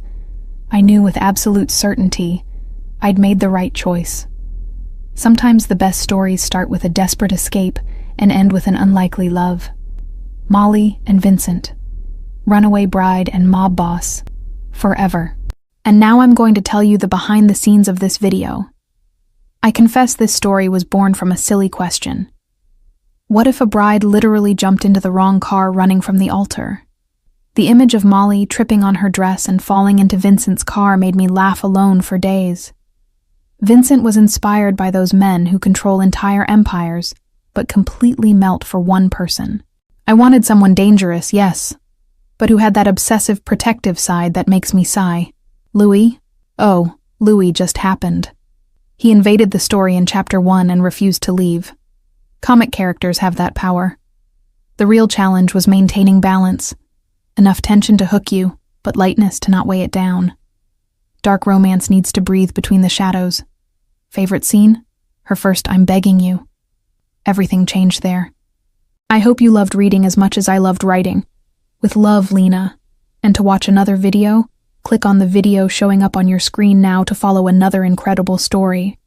Speaker 2: I knew with absolute certainty I'd made the right choice. Sometimes the best stories start with a desperate escape and end with an unlikely love. Molly and Vincent, runaway bride and mob boss, forever. And now I'm going to tell you the behind the scenes of this video. I confess this story was born from a silly question. What if a bride literally jumped into the wrong car running from the altar? The image of Molly tripping on her dress and falling into Vincent's car made me laugh alone for days. Vincent was inspired by those men who control entire empires, but completely melt for one person. I wanted someone dangerous, yes, but who had that obsessive protective side that makes me sigh. Louis? Oh, Louis just happened. He invaded the story in Chapter 1 and refused to leave. Comic characters have that power. The real challenge was maintaining balance. Enough tension to hook you, but lightness to not weigh it down. Dark romance needs to breathe between the shadows. Favorite scene? Her first "I'm begging you." Everything changed there. I hope you loved reading as much as I loved writing. With love, Lena. And to watch another video, click on the video showing up on your screen now to follow another incredible story.